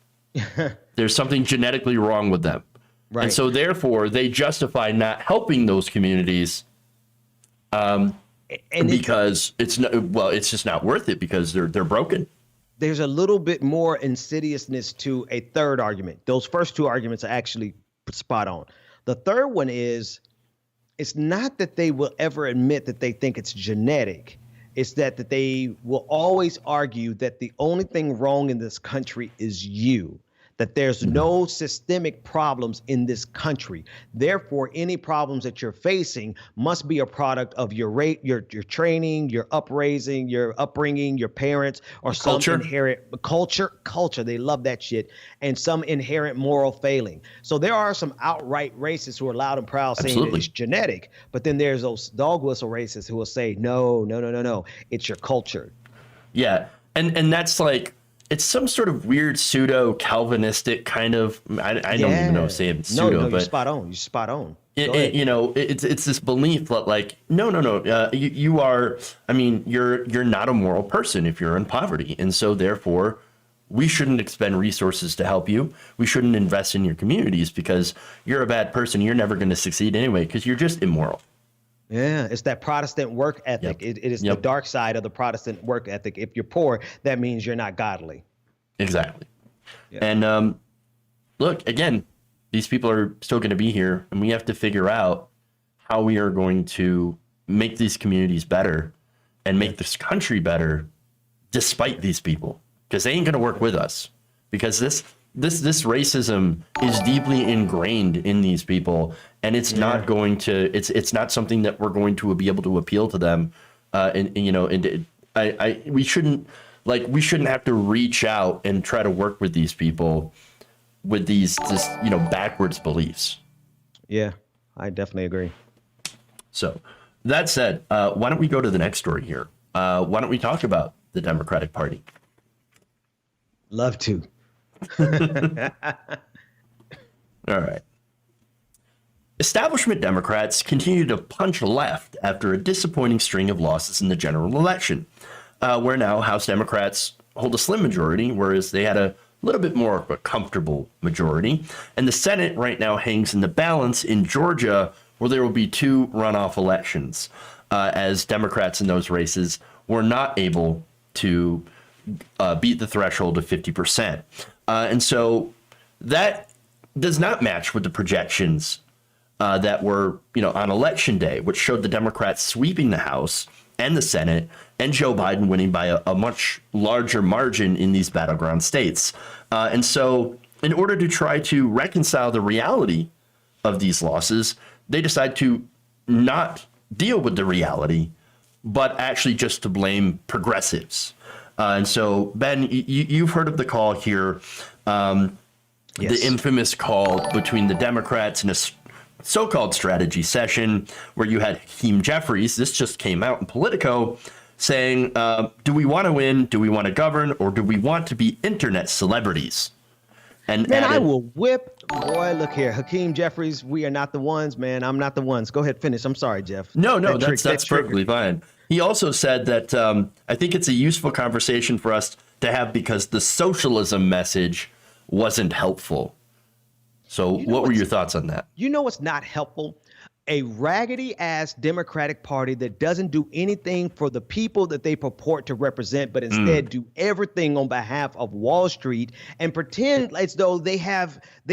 S2: There's something genetically wrong with them, and so therefore they justify not helping those communities, and because it's just not worth it because they're broken.
S3: There's a little bit more insidiousness to a third argument. Those first two arguments are actually spot on. The third one is, it's not that they will ever admit that they think it's genetic. It's that they will always argue that the only thing wrong in this country is you, that there's no systemic problems in this country. Therefore, any problems that you're facing must be a product of your training, your upbringing, your parents, or some inherent culture. They love that shit, and some inherent moral failing. So there are some outright racists who are loud and proud saying that it's genetic, but then there's those dog whistle racists who will say, no, it's your culture.
S2: Yeah, and that's like, it's some sort of weird pseudo Calvinistic kind of, I don't even know if saying pseudo, but
S3: you're spot on. You're spot on.
S2: It's this belief that like, no, you are, you're not a moral person if you're in poverty. And so therefore we shouldn't expend resources to help you. We shouldn't invest in your communities because you're a bad person. You're never going to succeed anyway, because you're just immoral.
S3: Yeah, it's that Protestant work ethic. It is the dark side of the Protestant work ethic. If you're poor, that means you're not godly.
S2: Exactly. Yep. And look, again, these people are still going to be here, and we have to figure out how we are going to make these communities better and make this country better despite these people, because they ain't going to work with us, because this racism is deeply ingrained in these people, and it's not going to, it's not something that we're going to be able to appeal to them. We shouldn't have to reach out and try to work with these people with these backwards beliefs.
S3: Yeah, I definitely agree.
S2: So that said, why don't we go to the next story here? Why don't we talk about the Democratic Party?
S3: Love to.
S2: All right. Establishment Democrats continue to punch left after a disappointing string of losses in the general election, where now House Democrats hold a slim majority, whereas they had a little bit more of a comfortable majority. And the Senate right now hangs in the balance in Georgia, where there will be two runoff elections, as Democrats in those races were not able to beat the threshold of 50%. And so that does not match with the projections that were, on election day, which showed the Democrats sweeping the House and the Senate and Joe Biden winning by a much larger margin in these battleground states. And so in order to try to reconcile the reality of these losses, they decide to not deal with the reality, but actually just to blame progressives. And so, Ben, you've heard of the call here, the infamous call between the Democrats in a so-called strategy session where you had Hakeem Jeffries, this just came out in Politico, saying, do we want to win, do we want to govern, or do we want to be internet celebrities? And
S3: man, I will whip. Boy, look here. Hakeem Jeffries, we are not the ones, man. I'm not the ones. Go ahead, finish. I'm sorry, Jeff.
S2: No, that's perfectly fine. He also said that I think it's a useful conversation for us to have because the socialism message wasn't helpful. So what were your thoughts on that?
S3: You know what's not helpful? A raggedy ass Democratic Party that doesn't do anything for the people that they purport to represent, but instead do everything on behalf of Wall Street and pretend as though they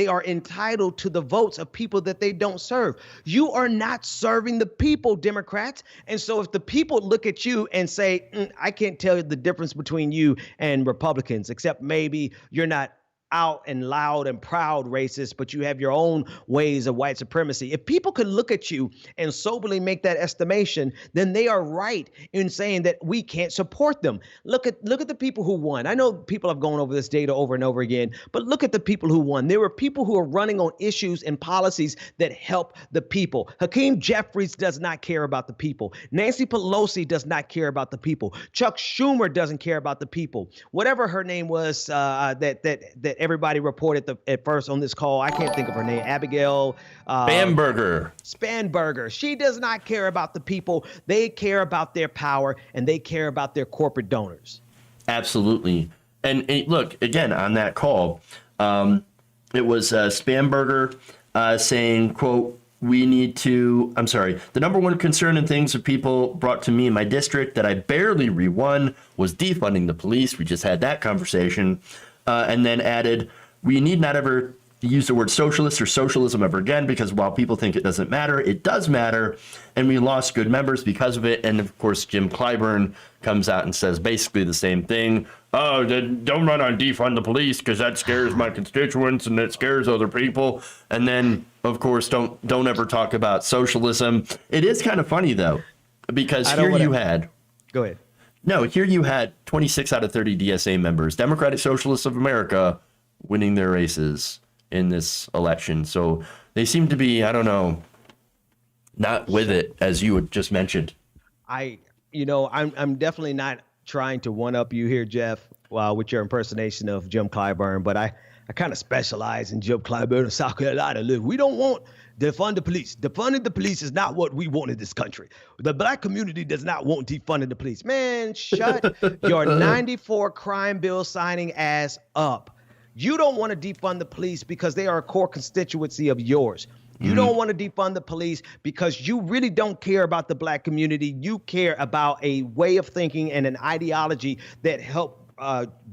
S3: are entitled to the votes of people that they don't serve. You are not serving the people, Democrats. And so if the people look at you and say, I can't tell you the difference between you and Republicans, except maybe you're not out and loud and proud racist, but you have your own ways of white supremacy. If people could look at you and soberly make that estimation, then they are right in saying that we can't support them. Look at the people who won. I know people have gone over this data over and over again, but look at the people who won. There were people who are running on issues and policies that help the people. Hakeem Jeffries does not care about the people. Nancy Pelosi does not care about the people. Chuck Schumer doesn't care about the people. Whatever her name was, that everybody reported at first on this call. I can't think of her name. Abigail Spanberger. She does not care about the people. They care about their power, and they care about their corporate donors. Absolutely.
S2: And look, again, on that call, it was Spanberger saying, quote, the number one concern and things that people brought to me in my district that I barely re-won was defunding the police. We just had that conversation. And then added, we need not ever use the word socialist or socialism ever again, because while people think it doesn't matter, it does matter. And we lost good members because of it. And of course, Jim Clyburn comes out and says basically the same thing. Oh, don't run on defund the police because that scares my constituents and it scares other people. And then, of course, don't ever talk about socialism. It is kind of funny, though, because here you had.
S3: Go ahead.
S2: No, here you had 26 out of 30 DSA members, Democratic Socialists of America, winning their races in this election. So they seem to be, I don't know, not with it, as you had just mentioned.
S3: I'm definitely not trying to one-up you here, Jeff, with your impersonation of Jim Clyburn, but I kind of specialize in Jim Clyburn in South Carolina. Look, we don't want defund the police. Defunding the police is not what we want in this country. The black community does not want defunding the police. Man, shut your 94 crime bill signing ass up. You don't want to defund the police because they are a core constituency of yours. You don't want to defund the police because you really don't care about the black community. You care about a way of thinking and an ideology that helped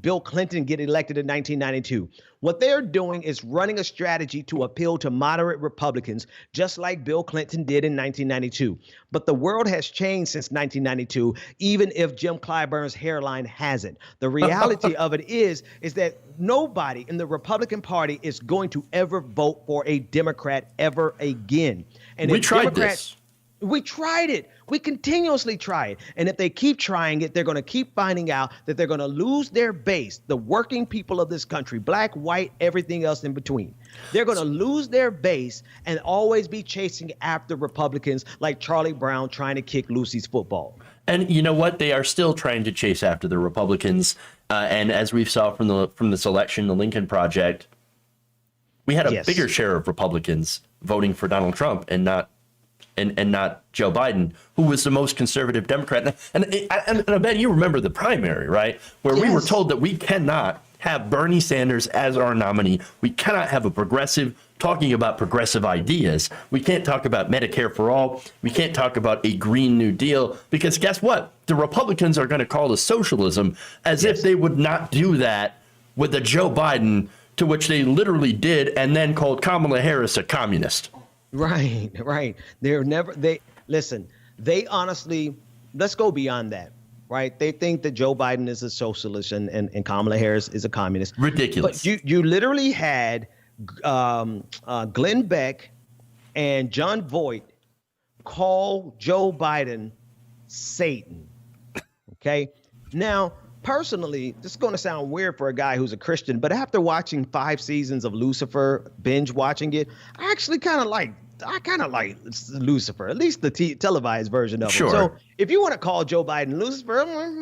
S3: Bill Clinton get elected in 1992. What they're doing is running a strategy to appeal to moderate Republicans, just like Bill Clinton did in 1992. But the world has changed since 1992, even if Jim Clyburn's hairline hasn't. The reality of it is that nobody in the Republican Party is going to ever vote for a Democrat ever again. And
S2: we tried this.
S3: We tried it. We continuously try it. And if they keep trying it, they're going to keep finding out that they're going to lose their base, the working people of this country, black, white, everything else in between. They're going to lose their base and always be chasing after Republicans like Charlie Brown trying to kick Lucy's football.
S2: And you know what? They are still trying to chase after the Republicans. And as we saw from this election, the Lincoln Project, we had a bigger share of Republicans voting for Donald Trump and not Joe Biden, who was the most conservative Democrat. And I bet you remember the primary, right? Where we were told that we cannot have Bernie Sanders as our nominee. We cannot have a progressive talking about progressive ideas. We can't talk about Medicare for all. We can't talk about a Green New Deal, because guess what? The Republicans are going to call it socialism, as if they would not do that with a Joe Biden, to which they literally did, and then called Kamala Harris a communist.
S3: Right. They honestly, let's go beyond that, right? They think that Joe Biden is a socialist and Kamala Harris is a communist.
S2: Ridiculous.
S3: But you literally had Glenn Beck and John Voight call Joe Biden Satan. Okay. Now, personally, this is going to sound weird for a guy who's a Christian, but after watching 5 seasons of Lucifer, binge watching it, I actually kind of like Lucifer, at least the televised version of it. So if you want to call Joe Biden Lucifer,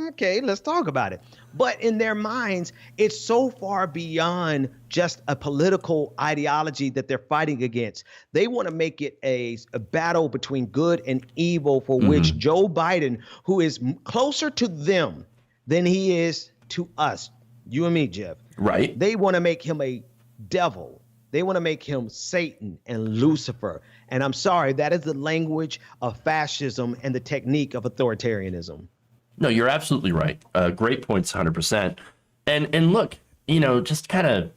S3: okay, let's talk about it. But in their minds, it's so far beyond just a political ideology that they're fighting against. They want to make it a battle between good and evil, for which Joe Biden, who is closer to them than he is to us, you and me, Jeff.
S2: Right.
S3: They want to make him a devil. They want to make him Satan and Lucifer. And I'm sorry, that is the language of fascism and the technique of authoritarianism.
S2: No, you're absolutely right. Great points, 100%. And look, just kind of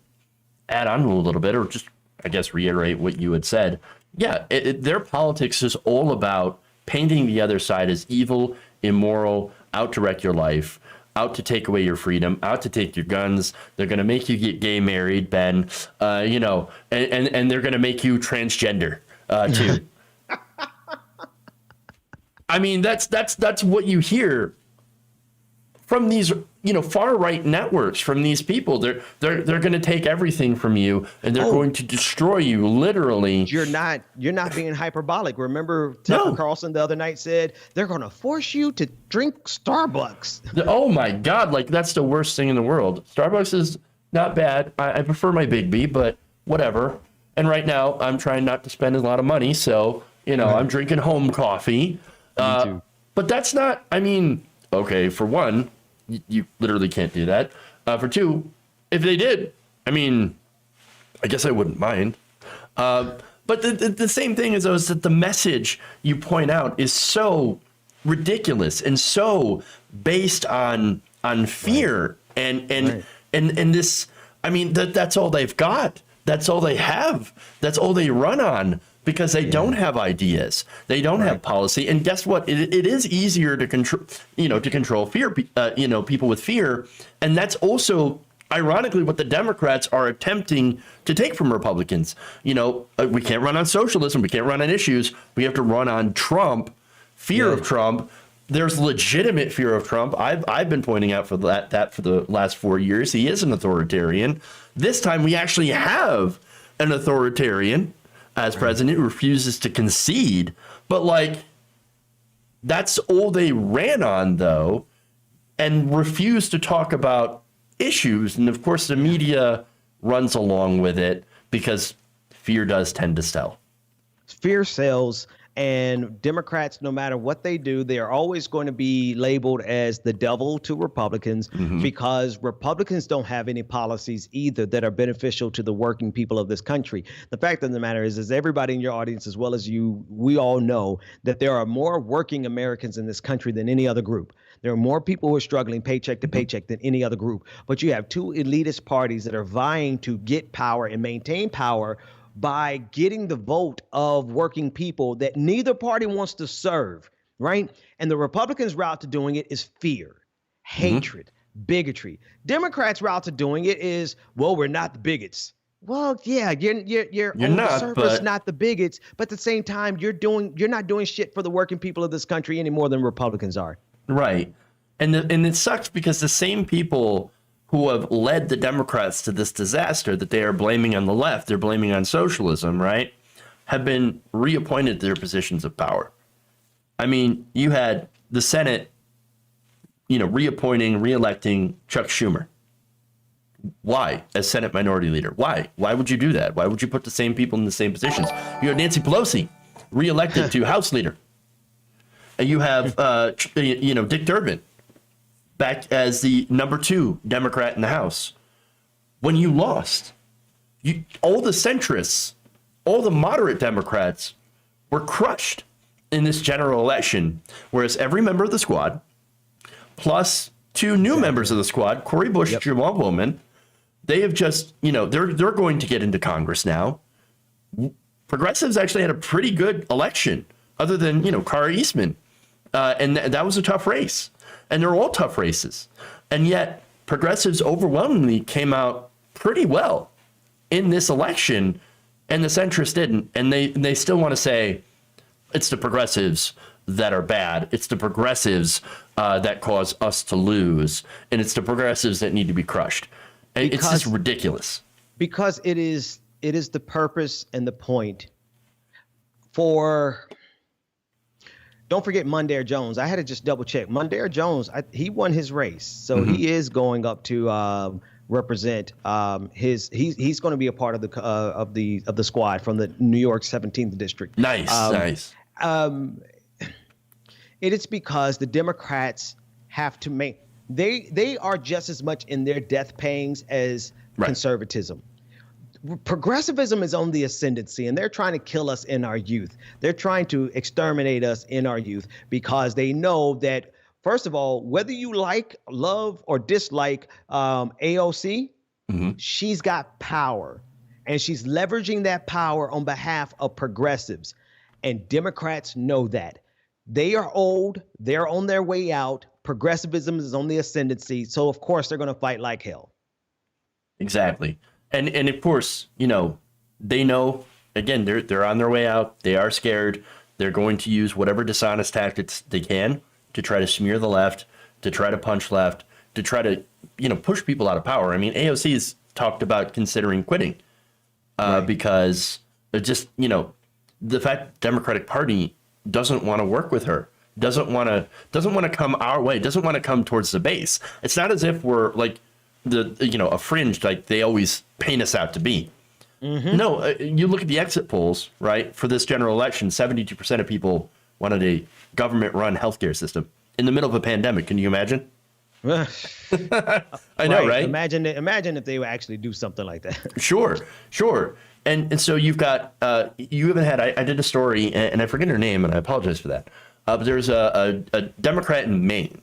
S2: add on a little bit, or just, I guess, reiterate what you had said. Yeah, their politics is all about painting the other side as evil, immoral, out to wreck your life. out to take away your freedom, out to take your guns. They're going to make you get gay married, Ben, you know, and they're going to make you transgender too. I mean, that's what you hear from these, you know, far right networks, from these people. They're going to take everything from you, and they're going to destroy you, literally.
S3: You're not being hyperbolic. Remember, Tucker Carlson the other night said they're going to force you to drink Starbucks.
S2: Oh my God! Like, that's the worst thing in the world. Starbucks is not bad. I prefer my Big B, but whatever. And right now, I'm trying not to spend a lot of money, so you know, I'm drinking home coffee. Me too. But that's not. I mean, okay, for one, you literally can't do that. For two, if they did, I mean, I guess I wouldn't mind. But the same thing is, though, is that the message you point out is so ridiculous and so based on fear and this. I mean, that's all they've got. That's all they have. That's all they run on. Because they don't have ideas, they don't have policy, and guess what? It is easier to control fear, people with fear, and that's also ironically what the Democrats are attempting to take from Republicans. You know, we can't run on socialism, we can't run on issues, we have to run on Trump, fear of Trump. There's legitimate fear of Trump. I've been pointing out for that for the last 4 years. He is an authoritarian. This time we actually have an authoritarian as president who refuses to concede. But like, that's all they ran on, though, and refused to talk about issues. And of course, the media runs along with it because fear does tend to sell.
S3: Fear sells. And Democrats, no matter what they do, they are always going to be labeled as the devil to Republicans because Republicans don't have any policies either that are beneficial to the working people of this country. The fact of the matter is everybody in your audience, as well as you, we all know that there are more working Americans in this country than any other group. There are more people who are struggling paycheck to paycheck than any other group. But you have two elitist parties that are vying to get power and maintain power by getting the vote of working people that neither party wants to serve, right? And the Republicans' route to doing it is fear, hatred, bigotry. Democrats' route to doing it is, well, we're not the bigots. Well, yeah, you're on the surface, not the bigots, but at the same time, you're not doing shit for the working people of this country any more than Republicans are.
S2: Right. And it sucks because the same people who have led the Democrats to this disaster that they are blaming on the left, they're blaming on socialism, right, have been reappointed to their positions of power. I mean, you had the Senate, reelecting Chuck Schumer. Why? As Senate Minority Leader. Why? Why would you do that? Why would you put the same people in the same positions? You have Nancy Pelosi reelected to House Leader. And you have, Dick Durbin back as the number 2 Democrat in the House. When you lost, all the centrists, all the moderate Democrats were crushed in this general election, whereas every member of the squad, plus 2 new members of the squad, Cori Bush, Jamal Bowman, they have just, they're going to get into Congress now. Progressives actually had a pretty good election, other than, Kara Eastman. And that was a tough race. And they're all tough races. And yet progressives overwhelmingly came out pretty well in this election, and the centrists didn't. And they still want to say it's the progressives that are bad. It's the progressives that cause us to lose. And it's the progressives that need to be crushed. And it's just ridiculous. Because
S3: it is the purpose and the point for... Don't forget Mondaire Jones. I had to just double check. Mondaire Jones, he won his race, so he is going up to represent he's going to be a part of the squad from the New York 17th district. Nice. It is because the Democrats have to make they are just as much in their death pangs as conservatism. Progressivism is on the ascendancy, and they're trying to kill us in our youth. They're trying to exterminate us in our youth because they know that, first of all, whether you love, or dislike AOC, she's got power, and she's leveraging that power on behalf of progressives. And Democrats know that. They are old. They're on their way out. Progressivism is on the ascendancy. So, of course, they're going to fight like hell.
S2: Exactly. And of course, you know, they know, again, they're on their way out. They are scared. They're going to use whatever dishonest tactics they can to try to smear the left, to try to punch left, to try to, you know, push people out of power. I mean, AOC has talked about considering quitting because it just, you know, the fact the Democratic Party doesn't want to work with her, doesn't want to come our way, doesn't want to come towards the base. It's not as if we're like a fringe like they always paint us out to be. No, you look at the exit polls, right? For this general election, 72% of people wanted a government-run healthcare system in the middle of a pandemic. Can you imagine? I know, right?
S3: Imagine if they would actually do something like that.
S2: Sure. And so you've got, you haven't had, I did a story, and I forget her name, and I apologize for that. But there's a Democrat in Maine,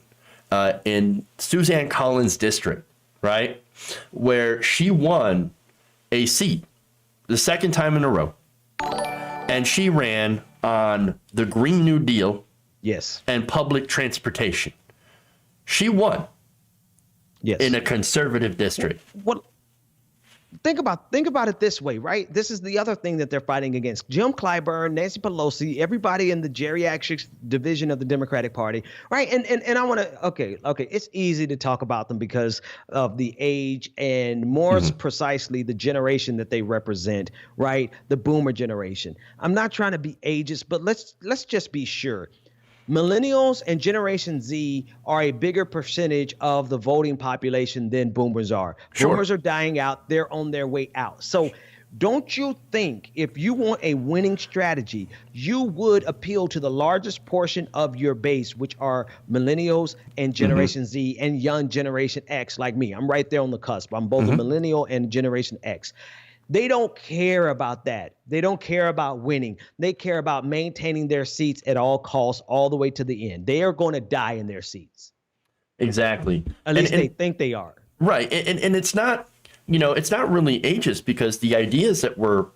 S2: in Suzanne Collins' district, right? Where she won a seat the second time in a row. And she ran on the Green New Deal.
S3: Yes.
S2: And public transportation. She won.
S3: Yes.
S2: In a conservative district.
S3: Well, think about it this way, right? This is the other thing that they're fighting against. Jim Clyburn, Nancy Pelosi, everybody in the geriatrics division of the Democratic Party, right? And I want to, okay, it's easy to talk about them because of the age and more precisely the generation that they represent, right? The boomer generation. I'm not trying to be ageist, but let's just be sure. Millennials and Generation Z are a bigger percentage of the voting population than boomers are.
S2: Sure.
S3: Boomers are dying out. They're on their way out. So don't you think if you want a winning strategy, you would appeal to the largest portion of your base, which are millennials and Generation Z and young Generation X like me? I'm right there on the cusp. I'm both a millennial and Generation X. They don't care about that. They don't care about winning. They care about maintaining their seats at all costs all the way to the end. They are going to die in their seats.
S2: Exactly.
S3: At least they think they are.
S2: Right. And it's not, it's not really ageist because the ideas that we're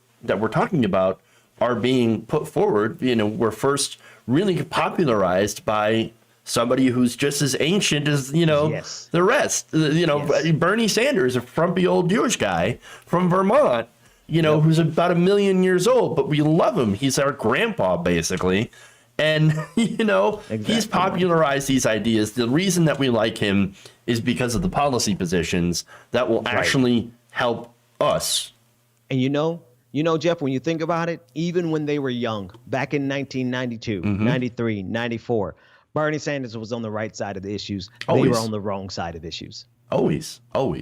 S2: talking about are being put forward, were first really popularized by somebody who's just as ancient as, the rest. Bernie Sanders, a frumpy old Jewish guy from Vermont, who's about 1 million years old, but we love him. He's our grandpa, basically. And, he's popularized these ideas. The reason that we like him is because of the policy positions that will actually help us.
S3: And Jeff, when you think about it, even when they were young, back in 1992, 93, 94, Bernie Sanders was on the right side of the issues. Always. They were on the wrong side of issues.
S2: Always. All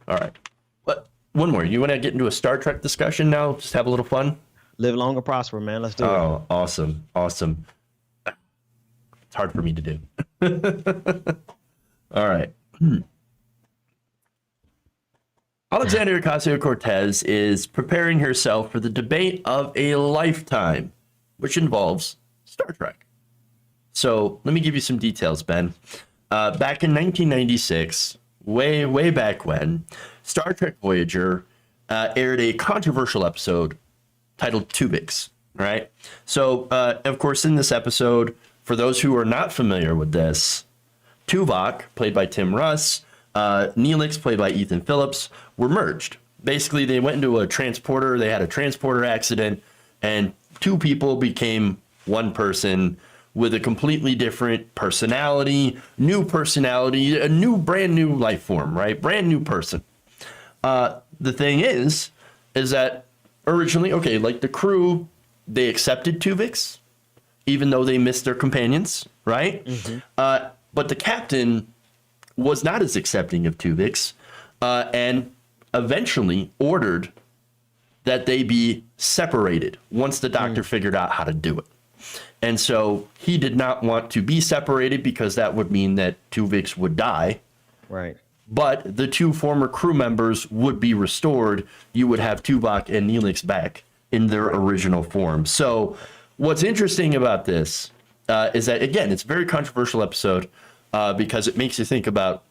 S2: right. But one more. You want to get into a Star Trek discussion now? Just have a little fun?
S3: Live long and prosper, man. Let's do it.
S2: Oh, awesome. It's hard for me to do. All right. Alexandria Ocasio-Cortez is preparing herself for the debate of a lifetime, which involves Star Trek. So let me give you some details, Ben. Back in 1996, way back when, Star Trek Voyager aired a controversial episode titled Tuvix, right? So, of course, in this episode, for those who are not familiar with this, Tuvok, played by Tim Russ, Neelix, played by Ethan Phillips, were merged. Basically, they went into a transporter, they had a transporter accident, and two people became one person with a completely different personality, a brand new life form, right? Brand new person. The thing is that originally, like the crew, they accepted Tuvix, even though they missed their companions, right? But the captain was not as accepting of Tuvix, and eventually ordered that they be separated once the doctor figured out how to do it. And so he did not want to be separated because that would mean that Tuvix would die.
S3: Right.
S2: But the two former crew members would be restored. You would have Tuvok and Neelix back in their original form. So what's interesting about this is that, again, it's a very controversial episode because it makes you think about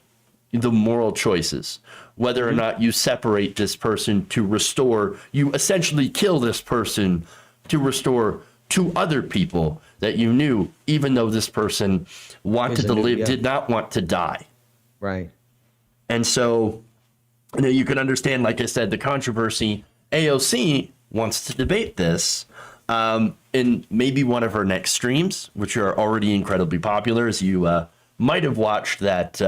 S2: the moral choices, whether or not you separate this person to restore, you essentially kill this person to restore to other people that you knew, even though this person wanted to live, did not want to die.
S3: Right.
S2: And so, you can understand, like I said, the controversy. AOC wants to debate this in maybe one of her next streams, which are already incredibly popular, as you might have watched that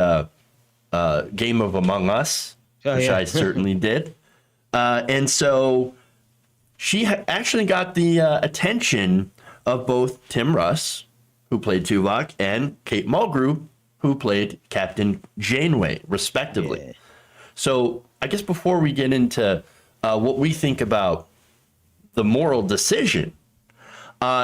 S2: game of Among Us, which I certainly did. And so she actually got the attention of both Tim Russ, who played Tuvok, and Kate Mulgrew, who played Captain Janeway, respectively. Yeah. So I guess before we get into what we think about the moral decision,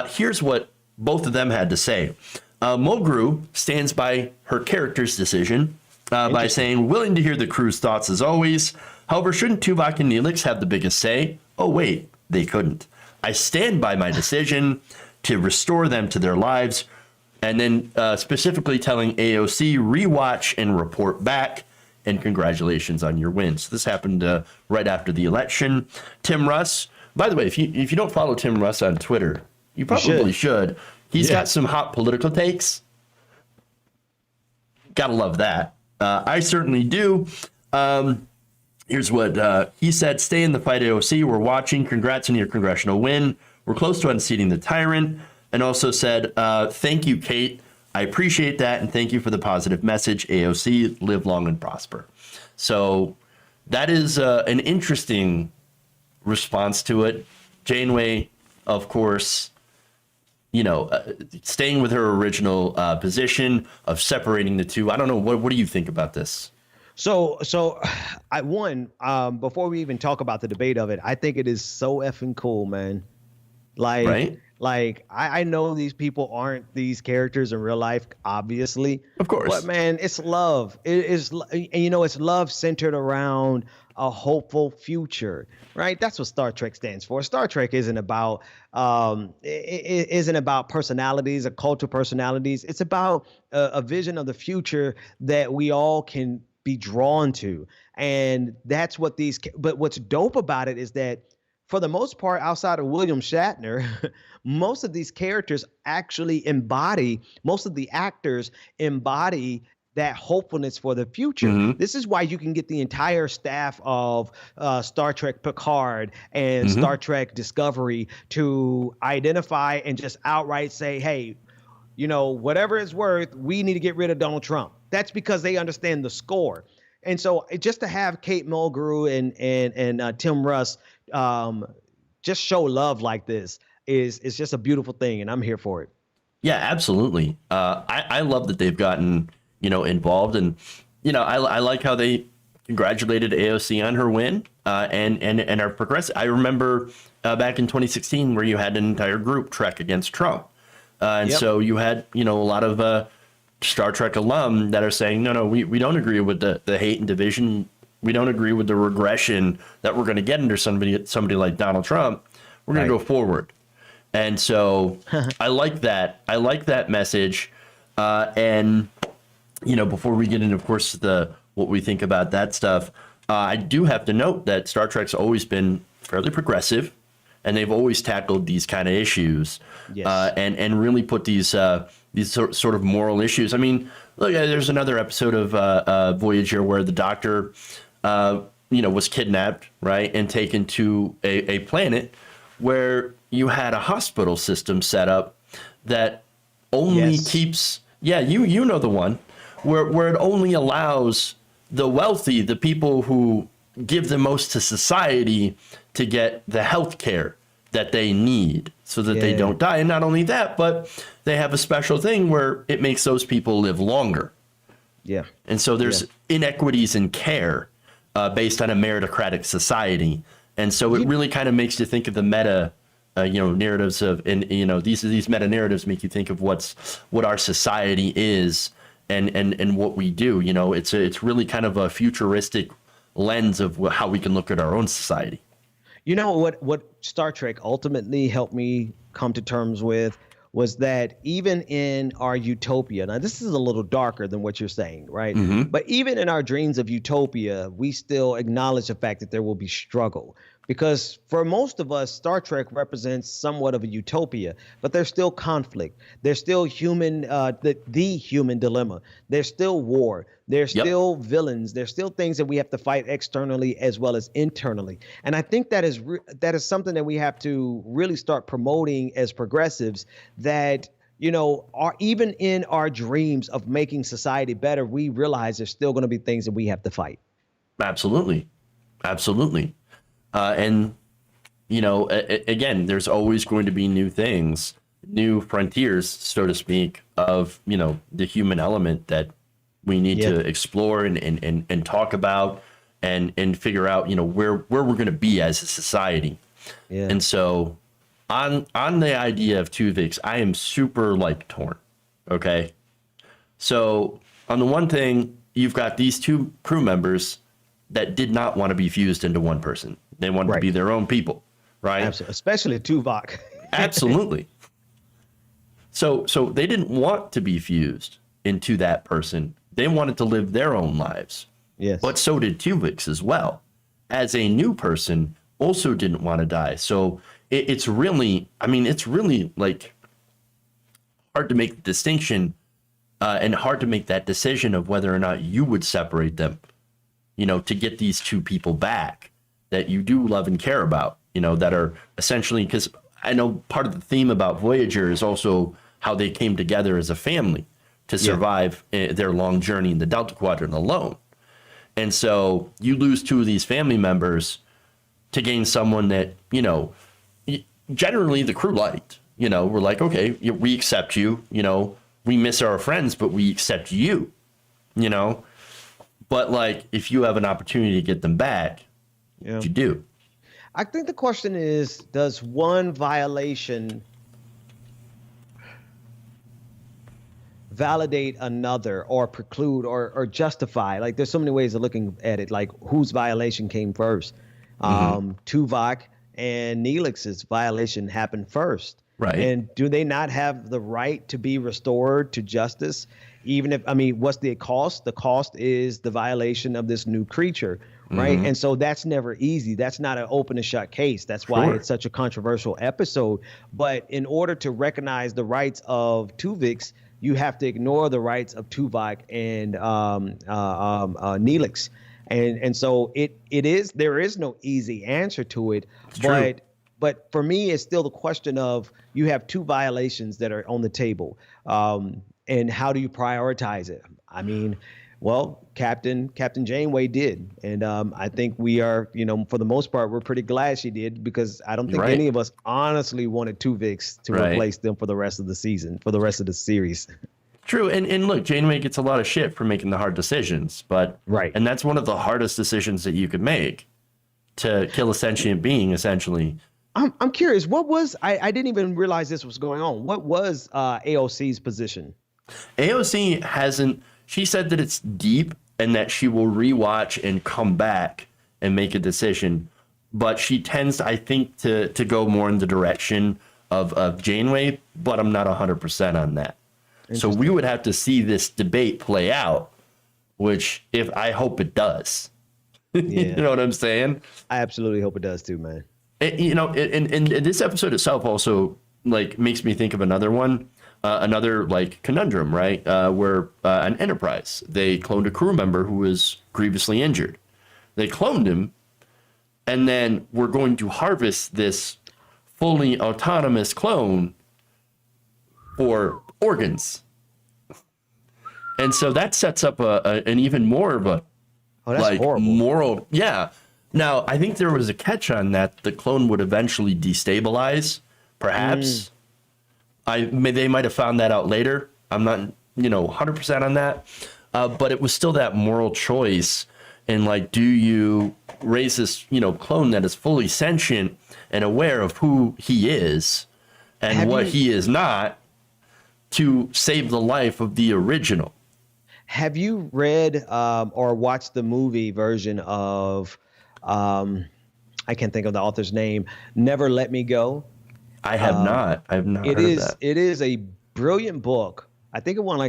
S2: here's what both of them had to say. Mulgrew stands by her character's decision by saying, willing to hear the crew's thoughts as always. However, shouldn't Tuvok and Neelix have the biggest say? Oh, wait, they couldn't. I stand by my decision to restore them to their lives. And then specifically telling AOC, rewatch and report back. And congratulations on your win. So this happened right after the election. Tim Russ, by the way, if you don't follow Tim Russ on Twitter, you probably should. He's got some hot political takes. Gotta love that. I certainly do. Here's what he said. Stay in the fight, AOC. We're watching. Congrats on your congressional win. We're close to unseating the tyrant. And also said, thank you, Kate. I appreciate that. And thank you for the positive message. AOC, live long and prosper. So that is an interesting response to it. Janeway, of course, staying with her original position of separating the two. I don't know. What do you think about this?
S3: So before we even talk about the debate of it, I think it is so effing cool, man. Like I know these people aren't these characters in real life, obviously.
S2: Of course.
S3: But man, it's love. It is, and it's love centered around a hopeful future, right? That's what Star Trek stands for. Star Trek isn't about it isn't about personalities or cultural personalities. It's about a vision of the future that we all can be drawn to. And that's what but what's dope about it is that for the most part, outside of William Shatner, most of these characters actually most of the actors embody that hopefulness for the future. Mm-hmm. This is why you can get the entire staff of Star Trek Picard and Star Trek Discovery to identify and just outright say, hey, whatever it's worth, we need to get rid of Donald Trump. That's because they understand the score. And so just to have Kate Mulgrew and Tim Russ just show love like this is just a beautiful thing, and I'm here for it.
S2: Yeah, absolutely. I love that they've gotten involved, and I like how they congratulated AOC on her win and are progressive. I remember back in 2016 where you had an entire group trek against Trump, and so you had a lot of Star Trek alum that are saying no, we don't agree with the hate and division. We don't agree with the regression that we're going to get under somebody like Donald Trump. We're going to go forward. And so I like that. I like that message. And, before we get into, of course, what we think about that stuff, I do have to note that Star Trek's always been fairly progressive, and they've always tackled these kind of issues and really put these sort of moral issues. I mean, look, there's another episode of Voyager where the Doctor was kidnapped, right, and taken to a planet where you had a hospital system set up that only keeps, you know the one, where it only allows the wealthy, the people who give the most to society, to get the health care that they need so that they don't die. And not only that, but they have a special thing where it makes those people live longer.
S3: Yeah.
S2: And so there's inequities in care based on a meritocratic society. And so it really kind of makes you think of the meta, narratives of, and these meta narratives make you think of what our society is and what we do. It's really kind of a futuristic lens of how we can look at our own society.
S3: What Star Trek ultimately helped me come to terms with was that even in our utopia, now this is a little darker than what you're saying, right? Mm-hmm. But even in our dreams of utopia, we still acknowledge the fact that there will be struggle. Because for most of us, Star Trek represents somewhat of a utopia, but there's still conflict. There's still human, the human dilemma. There's still war. There's still villains. There's still things that we have to fight externally as well as internally. And I think that is something that we have to really start promoting as progressives, that even in our dreams of making society better, we realize there's still going to be things that we have to fight.
S2: Absolutely. And, again, there's always going to be new things, new frontiers, so to speak, of, the human element that we need to explore and talk about and figure out, where we're going to be as a society. Yeah. And so on the idea of Tuvix, I am super torn. Okay. So on the one thing, you've got these two crew members that did not want to be fused into one person. They wanted to be their own people, right?
S3: Absolutely. Especially Tuvok.
S2: Absolutely. So they didn't want to be fused into that person. They wanted to live their own lives.
S3: Yes.
S2: But so did Tuvix as well. As a new person, also didn't want to die. So it's really hard to make the distinction and hard to make that decision of whether or not you would separate them, to get these two people back that you do love and care about, that are essentially, because I know part of the theme about Voyager is also how they came together as a family to survive their long journey in the Delta Quadrant alone. And so you lose two of these family members to gain someone that, generally the crew liked. We're like, okay, we accept you, we miss our friends, but we accept you, But if you have an opportunity to get them back, what you do?
S3: I think the question is, does one violation validate another or preclude or justify? There's so many ways of looking at it, whose violation came first. Tuvok and Neelix's violation happened first.
S2: Right.
S3: And do they not have the right to be restored to justice? Even if, what's the cost? The cost is the violation of this new creature, right? And so that's never easy. That's not an open and shut case. That's why it's such a controversial episode. But in order to recognize the rights of Tuvix, you have to ignore the rights of Tuvok and Neelix. And so there is no easy answer to it. But for me, it's still the question of, you have two violations that are on the table. And how do you prioritize it? Captain Janeway did. And I think we are, for the most part, we're pretty glad she did, because I don't think any of us honestly wanted Tuvix to replace them for the rest of the season, for the rest of the series.
S2: True. And look, Janeway gets a lot of shit for making the hard decisions, but and that's one of the hardest decisions that you could make, to kill a sentient being, essentially.
S3: I'm curious, what was, I didn't even realize this was going on. What was AOC's position?
S2: AOC hasn't, she said that it's deep and that she will rewatch and come back and make a decision. But she tends, I think, to go more in the direction of Janeway, but I'm not 100% on that. So we would have to see this debate play out, which I hope it does. You know what I'm saying?
S3: I absolutely hope it does too, man.
S2: And this episode itself also makes me think of another one. Another conundrum, right? Where an Enterprise, they cloned a crew member who was grievously injured. They cloned him, and then we're going to harvest this fully autonomous clone for organs. And so that sets up an even more of a moral. Yeah. Now, I think there was a catch on that. The clone would eventually destabilize, perhaps. They might have found that out later. I'm not, 100% on that. But it was still that moral choice. And do you raise this, clone that is fully sentient and aware of who he is and he is not, to save the life of the original?
S3: Have you read or watched the movie version of, I can't think of the author's name, Never Let Me Go?
S2: I have not. I have not heard of that.
S3: It is a brilliant book. I think it won I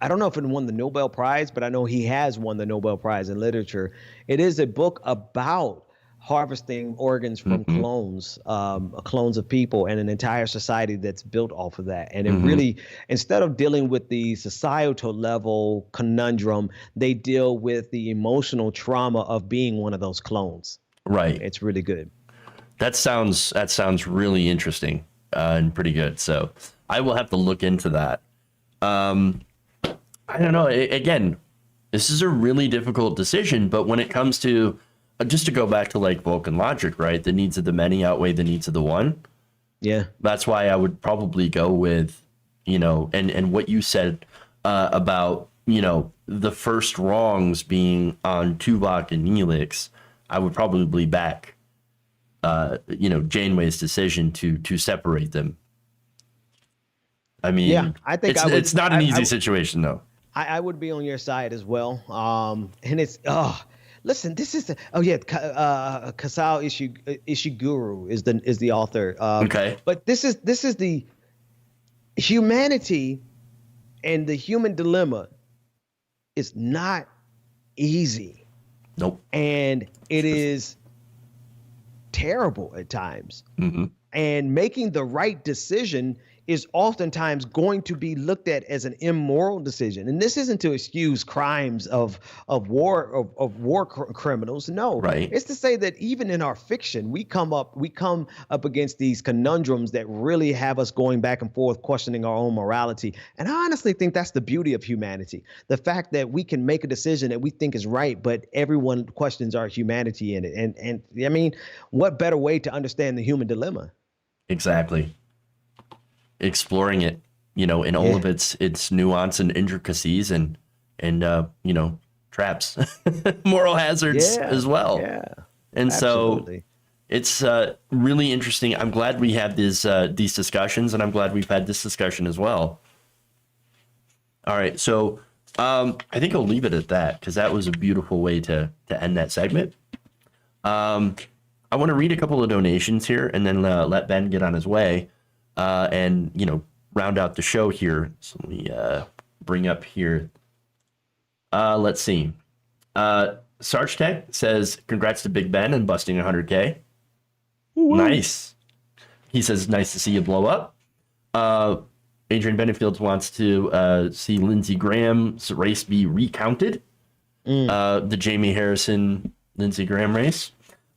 S3: don't know if it won the Nobel Prize, but I know he has won the Nobel Prize in literature. It is a book about harvesting organs from clones of people, and an entire society that's built off of that. And it really, instead of dealing with the societal level conundrum, they deal with the emotional trauma of being one of those clones.
S2: Right.
S3: It's really good.
S2: That sounds really interesting and pretty good. So I will have to look into that. I don't know. Again, this is a really difficult decision, but when it comes to just to go back to like Vulcan logic, right? The needs of the many outweigh the needs of the one.
S3: Yeah.
S2: That's why I would probably go with, and what you said about, the first wrongs being on Tuvok and Neelix. I would probably back, Janeway's decision to separate them. I mean,
S3: yeah, I think
S2: it's not an easy situation, though.
S3: I would be on your side as well. And it's listen, this is Kasao Ishiguro is the author.
S2: Okay,
S3: but this is the humanity and the human dilemma is not easy.
S2: Nope.
S3: And it is terrible at times. And making the right decision is oftentimes going to be looked at as an immoral decision. And this isn't to excuse crimes of war criminals. No,
S2: right.
S3: It's to say that even in our fiction, we come up against these conundrums that really have us going back and forth, questioning our own morality. And I honestly think that's the beauty of humanity. The fact that we can make a decision that we think is right, but everyone questions our humanity in it. And I mean, what better way to understand the human dilemma?
S2: Exactly. Exploring it, in all of its nuance and intricacies and traps, moral hazards as well. Yeah. And absolutely. So it's really interesting. I'm glad we have these discussions, and I'm glad we've had this discussion as well. All right. So I think I'll leave it at that, because that was a beautiful way to end that segment. I want to read a couple of donations here and then let Ben get on his way. And round out the show here. So let me bring up here. Let's see. Sarge Tech says, congrats to Big Ben and busting 100K. Ooh. Nice. He says, nice to see you blow up. Adrian Benefield wants to see Lindsey Graham's race be recounted. The Jamie Harrison Lindsey Graham race.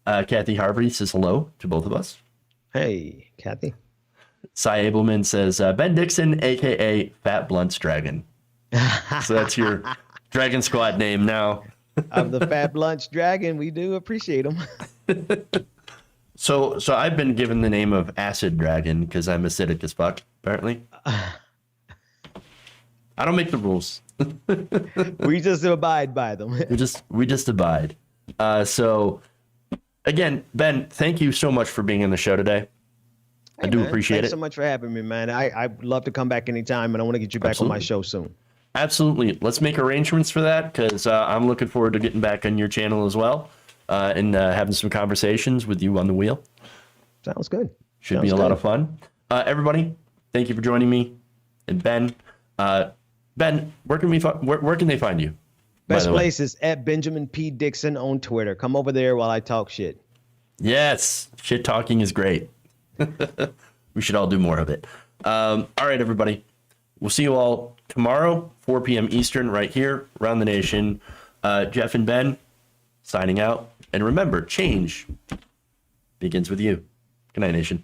S2: Kathy Harvey says hello to both of us.
S3: Hey, Kathy.
S2: Cy Abelman says, Ben Dixon, a.k.a. Fat Blunt's Dragon. So that's your Dragon Squad name now.
S3: Of the Fat Blunt's Dragon, we do appreciate him.
S2: So I've been given the name of Acid Dragon because I'm acidic as fuck, apparently. I don't make the rules.
S3: We just abide by them.
S2: we just abide. So, again, Ben, thank you so much for being on the show today. I do appreciate it.
S3: Thanks so much for having me, man. I'd love to come back anytime, and I want to get you back on my show soon.
S2: Absolutely. Let's make arrangements for that, because I'm looking forward to getting back on your channel as well and having some conversations with you on the wheel.
S3: Sounds good.
S2: Should be a lot of fun. Everybody, thank you for joining me. And Ben, where can they find you?
S3: Best place is at Benjamin P. Dixon on Twitter. Come over there while I talk shit.
S2: Yes, shit talking is great. We should all do more of it. All right, everybody. We'll see you all tomorrow, 4 p.m. Eastern, right here around the nation. Jeff and Ben signing out. And remember, change begins with you. Good night, nation.